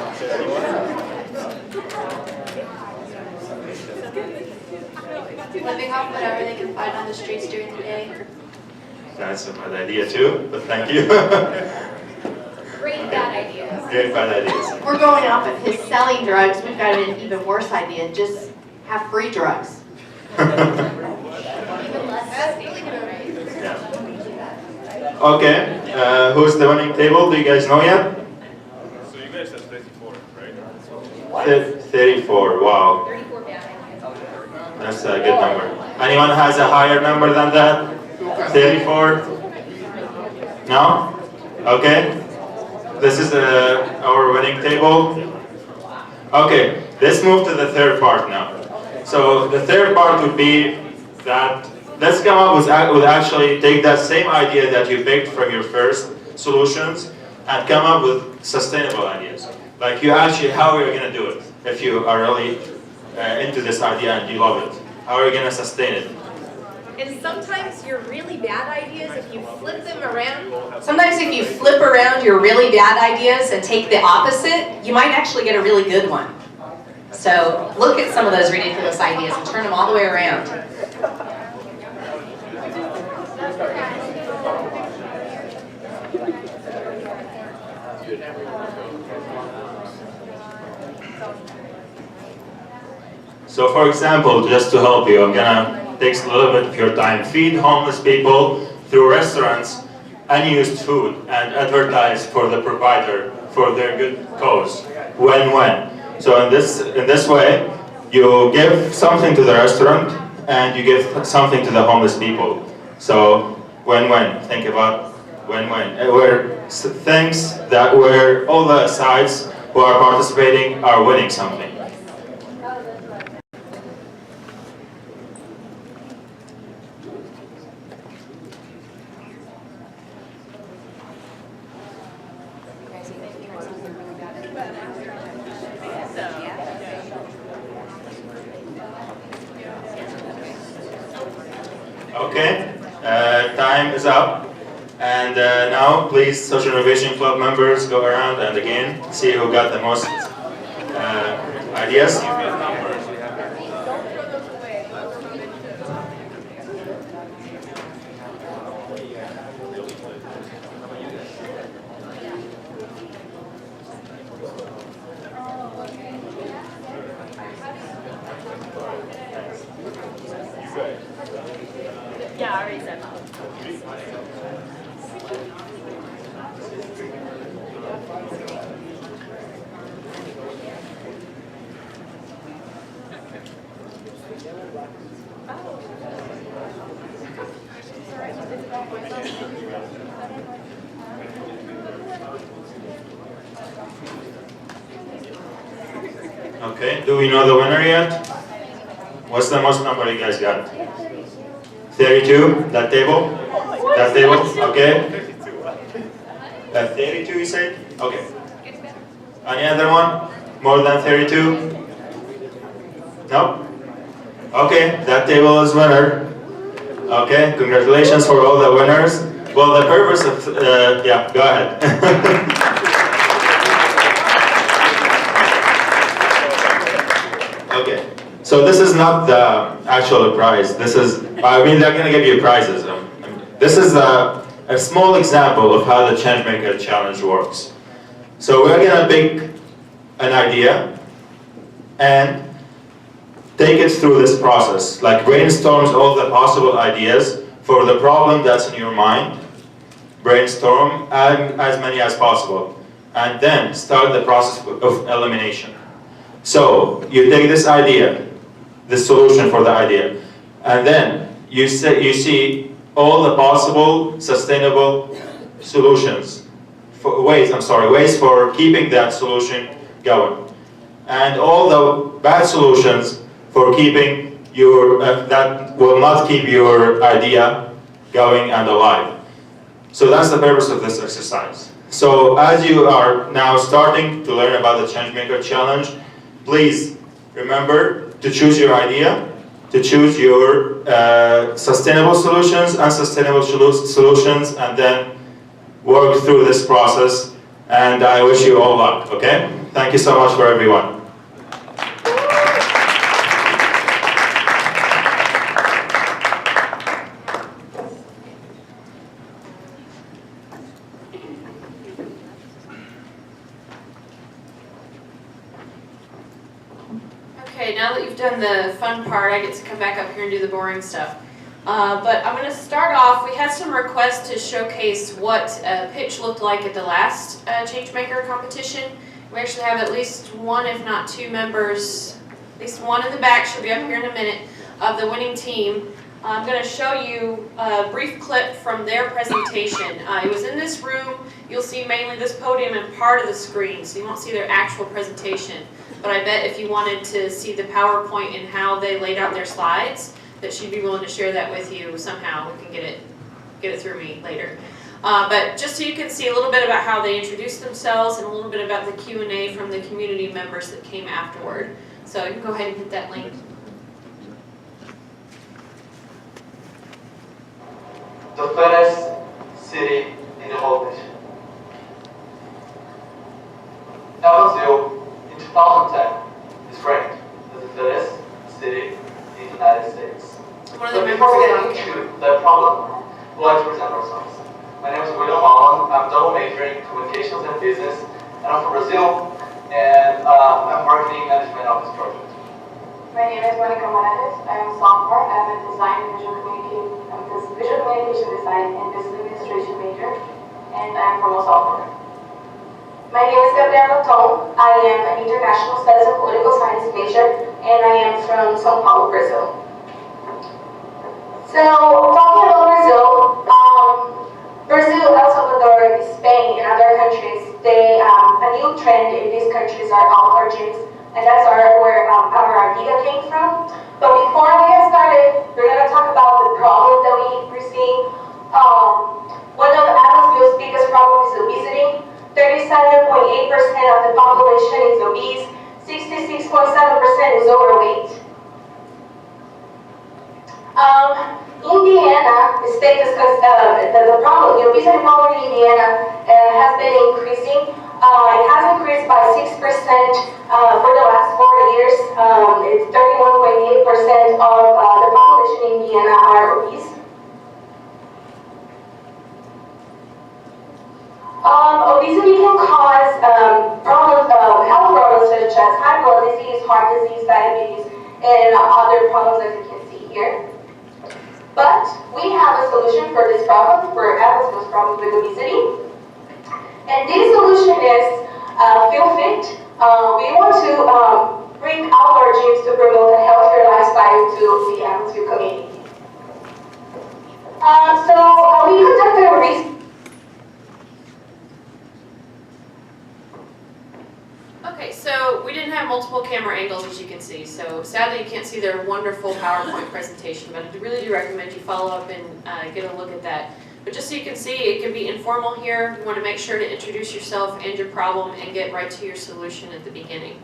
Living off whatever they can find on the streets during the day. That's a bad idea too, but thank you. Great bad ideas. Great bad ideas. We're going off of his selling drugs. We've got an even worse idea. Just have free drugs. Okay, who's the winning table? Do you guys know yet? So you guys said 34, right? 34, wow. 34 bad ideas. That's a good number. Anyone has a higher number than that? 34? No? Okay. This is our winning table. Okay, let's move to the third part now. So the third part would be that let's come up with actually take that same idea that you picked from your first solutions and come up with sustainable ideas. Like you actually, how are you going to do it? If you are really into this idea and you love it, how are you going to sustain it? And sometimes your really bad ideas, if you flip them around. Sometimes if you flip around your really bad ideas and take the opposite, you might actually get a really good one. So look at some of those ridiculous ideas and turn them all the way around. So for example, just to help you, I'm gonna take a little bit of your time. Feed homeless people through restaurants unused food and advertise for the provider for their good cause. Win-win. So in this way, you give something to the restaurant and you give something to the homeless people. So win-win. Think about win-win. Where things that where all the sides who are participating are winning something. Okay, time is up. And now, please, Social Innovation Club members, go around and again, see who got the most ideas. Yeah, I already said that. Okay, do we know the winner yet? What's the most number you guys got? 32, that table? That table, okay. 32 you said? Okay. Any other one? More than 32? No? Okay, that table is winner. Okay, congratulations for all the winners. Well, the purpose of, yeah, go ahead. Okay, so this is not the actual prize. This is, I mean, they're gonna give you prizes. This is a small example of how the Changemaker challenge works. So we're gonna pick an idea, and take it through this process, like brainstorms all the possible ideas for the problem that's in your mind, brainstorm as many as possible, and then start the process of elimination. So you take this idea, the solution for the idea, and then you see all the possible sustainable solutions, ways for keeping that solution going, and all the bad solutions for keeping your that will not keep your idea going and alive. So that's the purpose of this exercise. So as you are now starting to learn about the Changemaker Challenge, please remember to choose your idea, to choose your sustainable solutions, unsustainable solutions, and then work through this process. And I wish you all luck, okay? Thank you so much for everyone. Okay, now that you've done the fun part, I get to come back up here and do the boring stuff. But I'm going to start off. We had some requests to showcase what pitch looked like at the last Changemaker competition. We actually have at least one, if not two members, at least one in the back, she'll be up here in a minute, of the winning team. I'm going to show you a brief clip from their presentation. It was in this room. You'll see mainly this podium and part of the screen, so you won't see their actual presentation. But I bet if you wanted to see the PowerPoint and how they laid out their slides, that she'd be willing to share that with you somehow. We can get it through me later. But just so you can see a little bit about how they introduced themselves and a little bit about the Q&A from the community members that came afterward. So you can go ahead and hit that link. The fattest city in the whole nation. Evansville, in 2010, is ranked as the fattest city in the United States. But before we get into that problem, we'd like to present ourselves. My name is William Allen. I'm double majoring in communications and business, and I'm from Brazil, and I'm marketing management of this project. My name is Monica Morales. I am a sophomore. I'm a design and visual communication design and business administration major, and I'm from El Salvador. My name is Gabriela Tom. I am an international studies and political science major, and I am from São Paulo, Brazil. So, talking about Brazil, El Salvador, Spain, and other countries, a new trend in these countries are outdoor gyms, and that's where our idea came from. But before we get started, we're going to talk about the problem that we're seeing. One of Evansville's biggest problems is obesity. 37.8% of the population is obese. 66.7% is overweight. Indiana, the state is the problem. The obesity problem in Indiana has been increasing. It has increased by 6% for the last 4 years. It's 31.8% of the population in Indiana are obese. Obesity can cause health problems such as high blood disease, heart disease, diabetes, and other problems as you can see here. But we have a solution for this problem, for Evansville's problem with obesity. And this solution is Feel Fit. We want to bring outdoor gyms to promote a healthier lifestyle to the Evansville community. We conducted a research. Okay, so we didn't have multiple camera angles, as you can see, so sadly you can't see their wonderful PowerPoint presentation, but I really do recommend you follow up and get a look at that. But just so you can see, it can be informal here. You want to make sure to introduce yourself and your problem and get right to your solution at the beginning.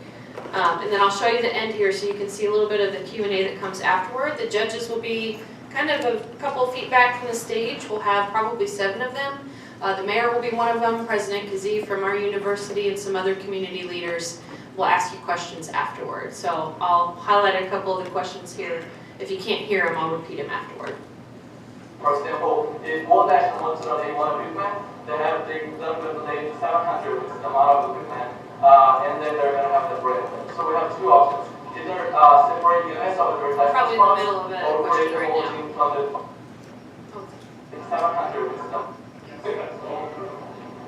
And then I'll show you the end here so you can see a little bit of the Q&A that comes afterward. The judges will be kind of a couple of feet back from the stage. We'll have probably 7 of them. The mayor will be one of them, President Kazee from our university, and some other community leaders will ask you questions afterwards. So I'll highlight a couple of the questions here. If you can't hear them, I'll repeat them afterward. For example, if one national wants to donate one equipment, they're going to donate 700, which is the amount of equipment, and then they're going to have the brand. So we have 2 options. either separate units of advertising Probably in the spots middle of a or create question the right whole now. team from the 700 wisdom.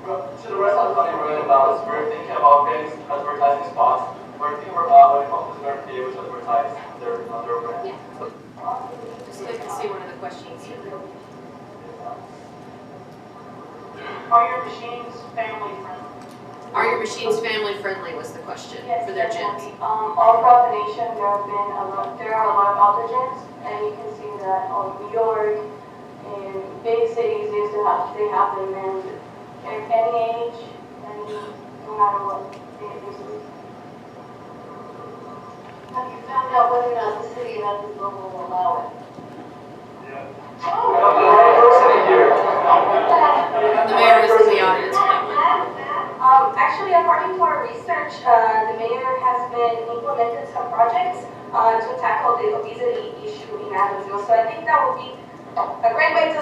To the rest of the funding we're about is we're thinking about creating advertising spots. We're thinking when it comes to going to be able to advertise their brand. Just so they can see one of the questions. Are your machines family friendly? Are your machines family friendly was the question for their gyms. All throughout the nation, there are a lot of outdoor gyms, and you can see that New York and big cities they have them in any age, and no matter what age. Have you found out whether or not the city of Evansville will allow it? The mayor was in the audience for that one. Actually, according to our research, the mayor has been implemented some projects to tackle the obesity issue in Evansville. So I think that would be a great way to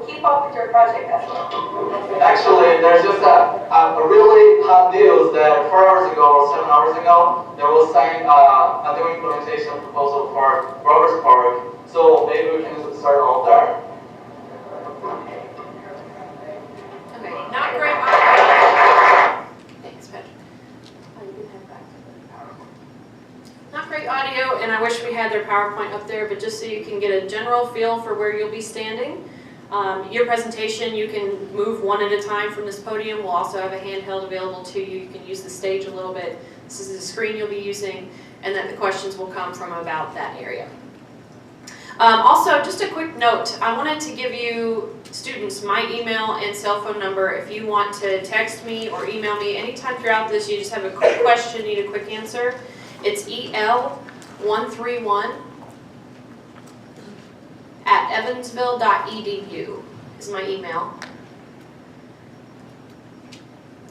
keep up with your project as well. Actually, there's just a really hot news that 4 hours ago or 7 hours ago, there was signed a new implementation proposal for Roberts Park. So maybe we can start all there. Okay, not great audio. Thanks, Patrick. Not great audio, and I wish we had their PowerPoint up there, but just so you can get a general feel for where you'll be standing. Your presentation, you can move one at a time from this podium. We'll also have a handheld available to you. You can use the stage a little bit. This is the screen you'll be using, and then the questions will come from about that area. Also, just a quick note, I wanted to give you students my email and cell phone number. If you want to text me or email me anytime throughout this, you just have a quick question, need a quick answer. It's el131@evansville.edu is my email.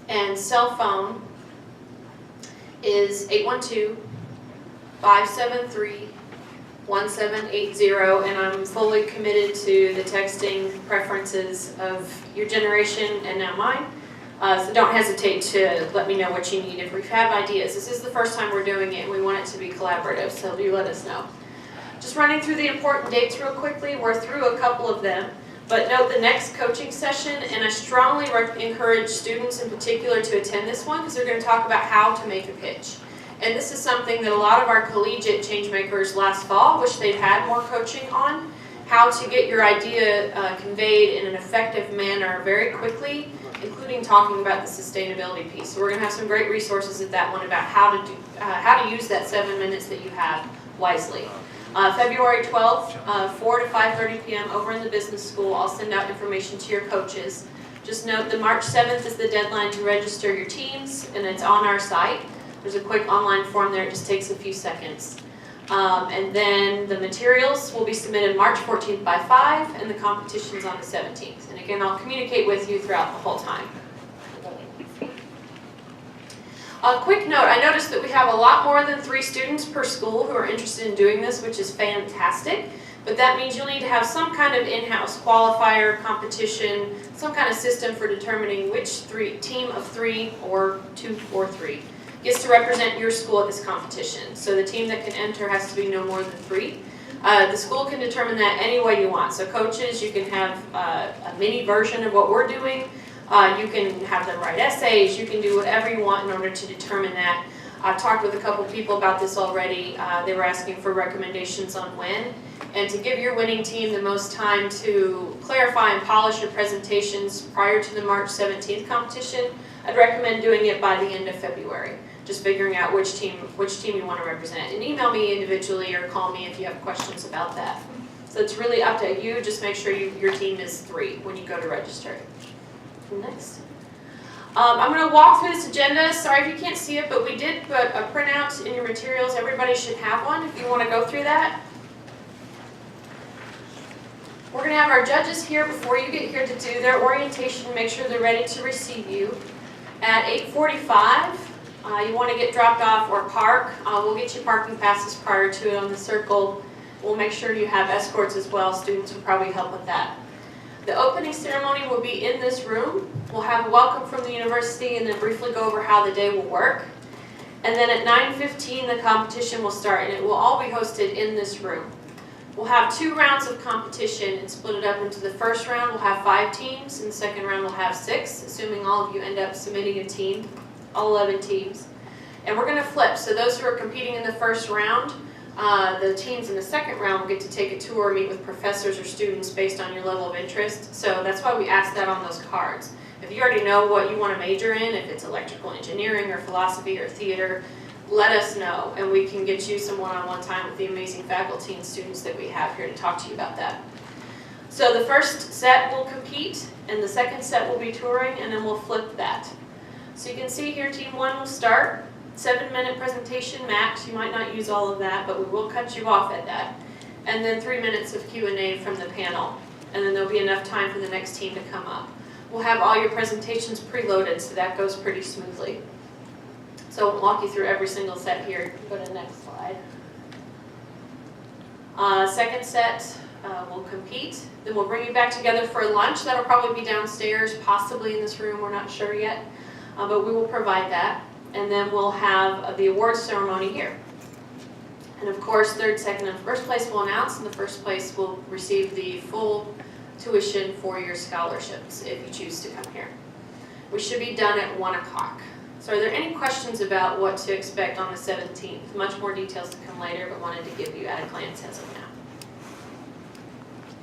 And cell phone is 812-573-1780, and I'm fully committed to the texting preferences of your generation and now mine. So don't hesitate to let me know what you need. If we have ideas, this is the first time we're doing it and we want it to be collaborative, so do let us know. Just running through the important dates real quickly. We're through a couple of them, but note the next coaching session, and I strongly encourage students in particular to attend this one because they're going to talk about how to make a pitch. And this is something that a lot of our collegiate changemakers last fall wish they'd had more coaching on, how to get your idea conveyed in an effective manner very quickly, including talking about the sustainability piece. So we're going to have some great resources at that one about how to use that 7 minutes that you have wisely. February 12th, 4 to 5:30 p.m. over in the business school. I'll send out information to your coaches. Just note the March 7th is the deadline to register your teams, and it's on our site. There's a quick online form there. It just takes a few seconds. And then the materials will be submitted March 14th by 5, and the competition's on the 17th. And again, I'll communicate with you throughout the whole time. A quick note, I noticed that we have a lot more than 3 students per school who are interested in doing this, which is fantastic. But that means you'll need to have some kind of in-house qualifier, competition, some kind of system for determining which team of 3 or 2 or 3 gets to represent your school at this competition. So the team that can enter has to be no more than 3. The school can determine that any way you want. So coaches, you can have a mini version of what we're doing. You can have them write essays. You can do whatever you want in order to determine that. I've talked with a couple people about this already. They were asking for recommendations on when. And to give your winning team the most time to clarify and polish your presentations prior to the March 17th competition, I'd recommend doing it by the end of February. Just figuring out which team you want to represent. And email me individually or call me if you have questions about that. So it's really up to you. Just make sure your team is 3 when you go to register. Next. I'm going to walk through this agenda. Sorry if you can't see it, but we did put a printout in your materials. Everybody should have one if you want to go through that. We're going to have our judges here before you get here to do their orientation, make sure they're ready to receive you. At 8:45, you want to get dropped off or park. We'll get you parking passes prior to it on the circle. We'll make sure you have escorts as well. Students will probably help with that. The opening ceremony will be in this room. We'll have a welcome from the university and then briefly go over how the day will work. And then at 9:15, the competition will start, and it will all be hosted in this room. We'll have 2 rounds of competition and split it up into the first round. We'll have 5 teams, and the second round we'll have 6, assuming all of you end up submitting a team, all 11 teams. And we're going to flip. So those who are competing in the first round, the teams in the second round will get to take a tour, meet with professors or students based on your level of interest. So that's why we asked that on those cards. If you already know what you want to major in, if it's electrical engineering or philosophy or theater, let us know, and we can get you some one-on-one time with the amazing faculty and students that we have here to talk to you about that. So the first set will compete, and the second set will be touring, and then we'll flip that. So you can see here, Team 1 will start, 7-minute presentation max. You might not use all of that, but we will cut you off at that. And then 3 minutes of Q&A from the panel, and then there'll be enough time for the next team to come up. We'll have all your presentations preloaded, so that goes pretty smoothly. So we'll walk you through every single set here. Go to the next slide. Second set will compete. Then we'll bring you back together for lunch. That'll probably be downstairs, possibly in this room. We're not sure yet, but we will provide that. And then we'll have the awards ceremony here. And of course, third, second, and first place will announce, and the first place will receive the full tuition for your scholarships if you choose to come here. We should be done at 1 o'clock. So are there any questions about what to expect on the 17th? Much more details to come later, but wanted to give you at a glance as of now.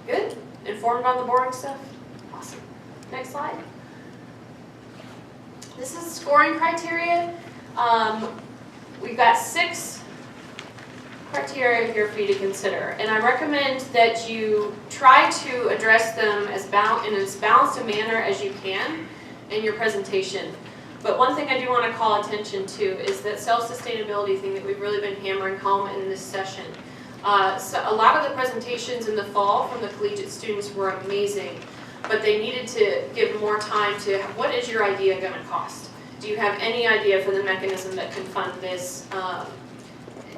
Good? Informed on the boring stuff? Awesome. Next slide. This is scoring criteria. We've got 6 criteria here for you to consider, and I recommend that you try to address them in as balanced a manner as you can in your presentation. But one thing I do want to call attention to is that self-sustainability thing that we've really been hammering home in this session. So a lot of the presentations in the fall from the collegiate students were amazing, but they needed to give more time to what is your idea going to cost? Do you have any idea for the mechanism that can fund this?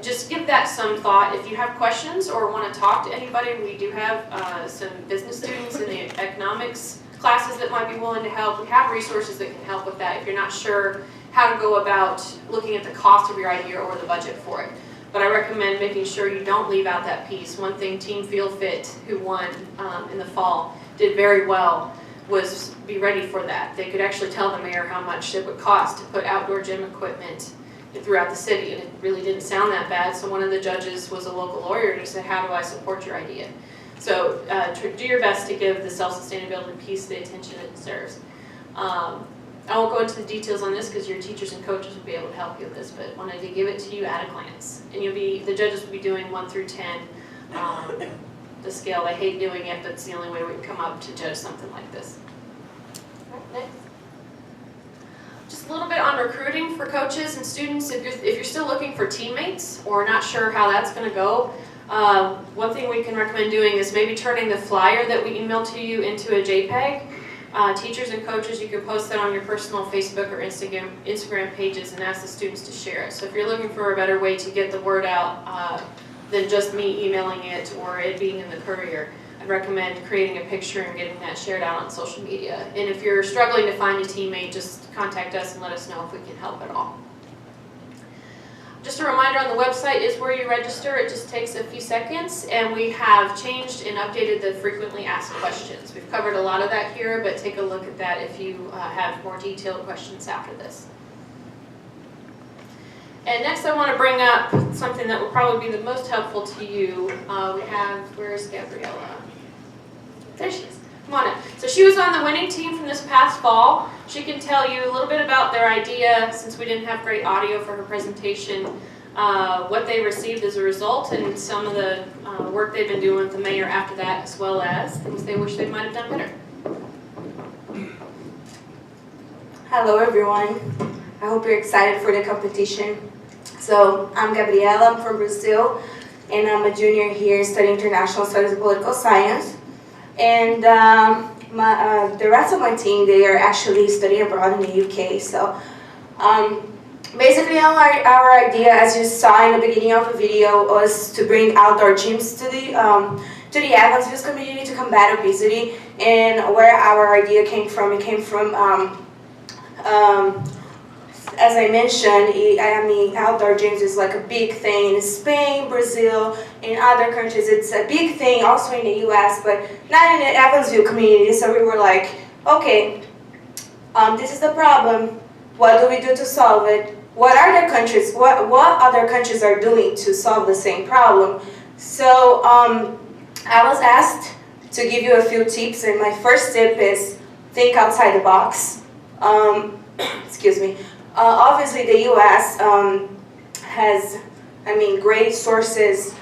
Just give that some thought. If you have questions or want to talk to anybody, we do have some business students in the economics classes that might be willing to help. We have resources that can help with that if you're not sure how to go about looking at the cost of your idea or the budget for it. But I recommend making sure you don't leave out that piece. One thing Team Field Fit, who won in the fall, did very well was be ready for that. They could actually tell the mayor how much it would cost to put outdoor gym equipment throughout the city, and it really didn't sound that bad. So one of the judges was a local lawyer and said, how do I support your idea? So do your best to give the self-sustainability piece the attention it deserves. I won't go into the details on this because your teachers and coaches will be able to help you with this, but wanted to give it to you at a glance. And the judges will be doing 1 through 10, the scale. They hate doing it, but it's the only way we can come up to judge something like this. All right, next. Just a little bit on recruiting for coaches and students. If you're still looking for teammates or not sure how that's going to go, one thing we can recommend doing is maybe turning the flyer that we email to you into a JPEG. Teachers and coaches, you can post that on your personal Facebook or Instagram pages and ask the students to share it. So if you're looking for a better way to get the word out than just me emailing it or it being in the courier, I'd recommend creating a picture and getting that shared out on social media. And if you're struggling to find a teammate, just contact us and let us know if we can help at all. Just a reminder, on the website is where you register. It just takes a few seconds, and we have changed and updated the frequently asked questions. We've covered a lot of that here, but take a look at that if you have more detailed questions after this. And next I want to bring up something that will probably be the most helpful to you. Where's Gabriella? There she is. Come on in. So she was on the winning team from this past fall. She can tell you a little bit about their idea, since we didn't have great audio for her presentation, what they received as a result, and some of the work they've been doing with the mayor after that, as well as things they wish they might have done better. Hello everyone. I hope you're excited for the competition. So I'm Gabriela, I'm from Brazil, and I'm a junior here studying International Studies and Political Science. And the rest of my team, they are actually studying abroad in the UK. So basically our idea, as you saw in the beginning of the video, was to bring outdoor gyms to the Evansville community to combat obesity. And where our idea came from, it came from as I mentioned, I mean, outdoor gyms is like a big thing in Spain, Brazil, in other countries. It's a big thing also in the US, but not in the Evansville community. So we were like, okay, this is the problem. What do we do to solve it? What other countries are doing to solve the same problem? So I was asked to give you a few tips, and my first tip is think outside the box. Excuse me. Obviously, the U.S. Has, I mean, great sources.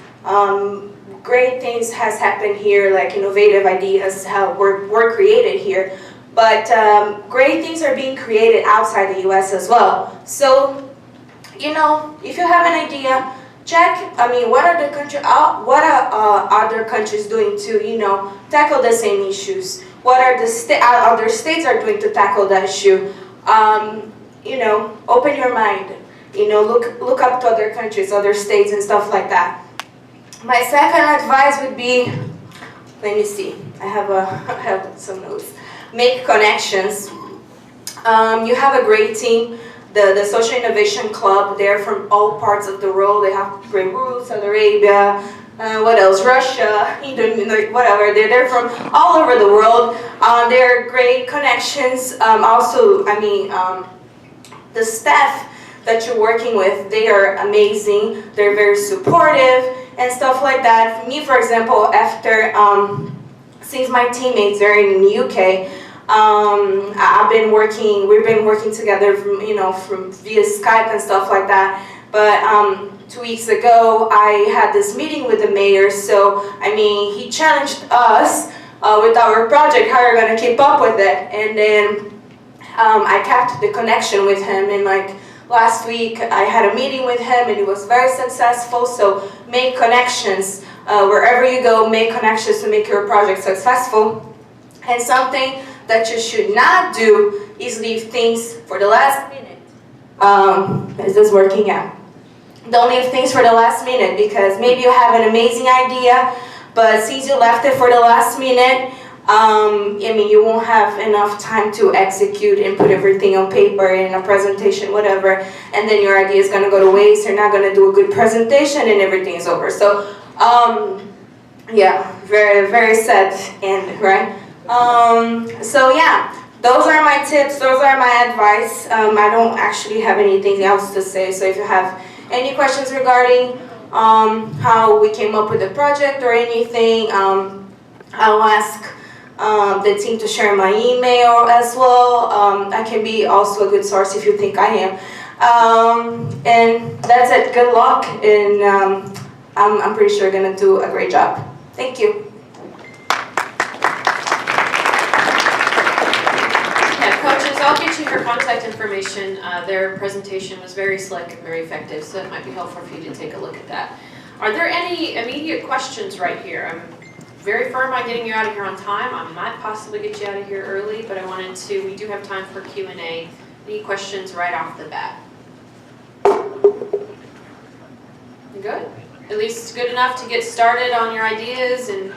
Great things has happened here, like innovative ideas were created here. But great things are being created outside the U.S. as well. So, you know, if you have an idea, check. I mean, what are other countries doing to, you know, tackle the same issues? What are the other states are doing to tackle that issue? You know, open your mind. You know, look up to other countries, other states, and stuff like that. My second advice would be, let me see. I have some notes. Make connections. You have a great team. The Social Innovation Club, they're from all parts of the world. They have Peru, Saudi Arabia, what else? Russia, whatever. They're from all over the world. They're great connections. Also, I mean, the staff that you're working with, they are amazing. They're very supportive and stuff like that. For me, for example, after, since my teammates are in the UK, we've been working together from, you know, from via Skype and stuff like that. But 2 weeks ago, I had this meeting with the mayor. So, I mean, he challenged us with our project, how we're going to keep up with it. And then I kept the connection with him. And like last week, I had a meeting with him and it was very successful. So make connections. Wherever you go, make connections to make your project successful. And something that you should not do is leave things for the last minute. Is this working out? Don't leave things for the last minute, because maybe you have an amazing idea, but since you left it for the last minute, I mean, you won't have enough time to execute and put everything on paper in a presentation, whatever, and then your idea is going to go to waste. You're not going to do a good presentation and everything is over. So, yeah, very, very sad end, right? So yeah, those are my tips, those are my advice. I don't actually have anything else to say, so if you have any questions regarding how we came up with the project or anything, I'll ask the team to share my email as well. I can be also a good source if you think I am. And that's it, good luck, and I'm pretty sure you're going to do a great job. Thank you. I'll get you her contact information. Their presentation was very slick and very effective, so it might be helpful for you to take a look at that. Are there any immediate questions right here? I'm very firm on getting you out of here on time. I might possibly get you out of here early, but we do have time for Q&A. Any questions right off the bat? You good? At least good enough to get started on your ideas and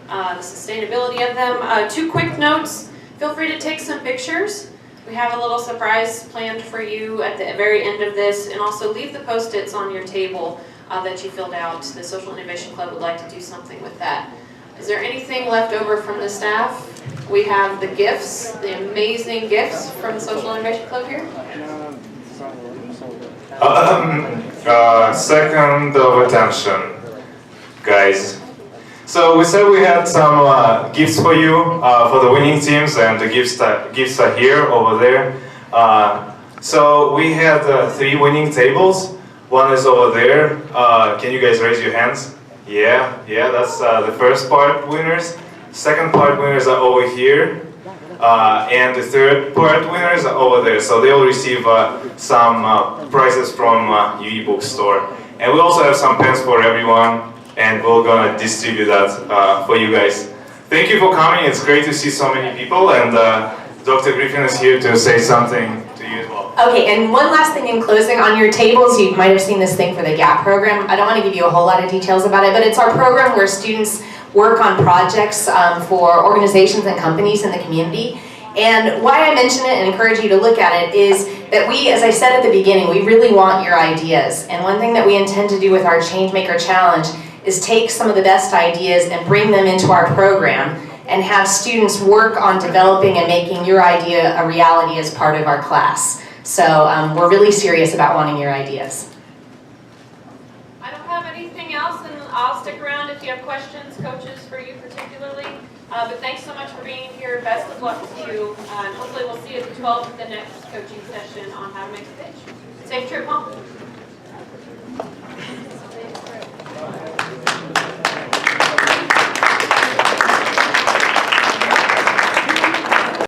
the sustainability of them. 2 quick notes. Feel free to take some pictures. We have a little surprise planned for you at the very end of this, and also leave the Post-its on your table that you filled out. The Social Innovation Club would like to do something with that. Is there anything left over from the staff? We have the gifts, the amazing gifts from the Social Innovation Club here. Second of attention, guys. So we said we had some gifts for you, for the winning teams, and the gifts are here, over there. So we had 3 winning tables. One is over there. Can you guys raise your hands? Yeah, that's the first part winners. Second part winners are over here. And the third part winners are over there. So they'll receive some prizes from UE Bookstore. And we also have some pens for everyone. And we're gonna distribute that for you guys. Thank you for coming. It's great to see so many people, and Dr. Griffin is here to say something to you as well. Okay, and one last thing in closing. On your tables, you might have seen this thing for the GAP program. I don't want to give you a whole lot of details about it, but it's our program where students work on projects for organizations and companies in the community. And why I mention it and encourage you to look at it is that we, as I said at the beginning, we really want your ideas. And one thing that we intend to do with our Changemaker Challenge is take some of the best ideas and bring them into our program and have students work on developing and making your idea a reality as part of our class. So we're really serious about wanting your ideas. I don't have anything else, and I'll stick around if you have questions, coaches, for you particularly. But thanks so much for being here. Best of luck to you. And hopefully we'll see you at the 12th at the next coaching session on how to make a pitch. Safe trip home.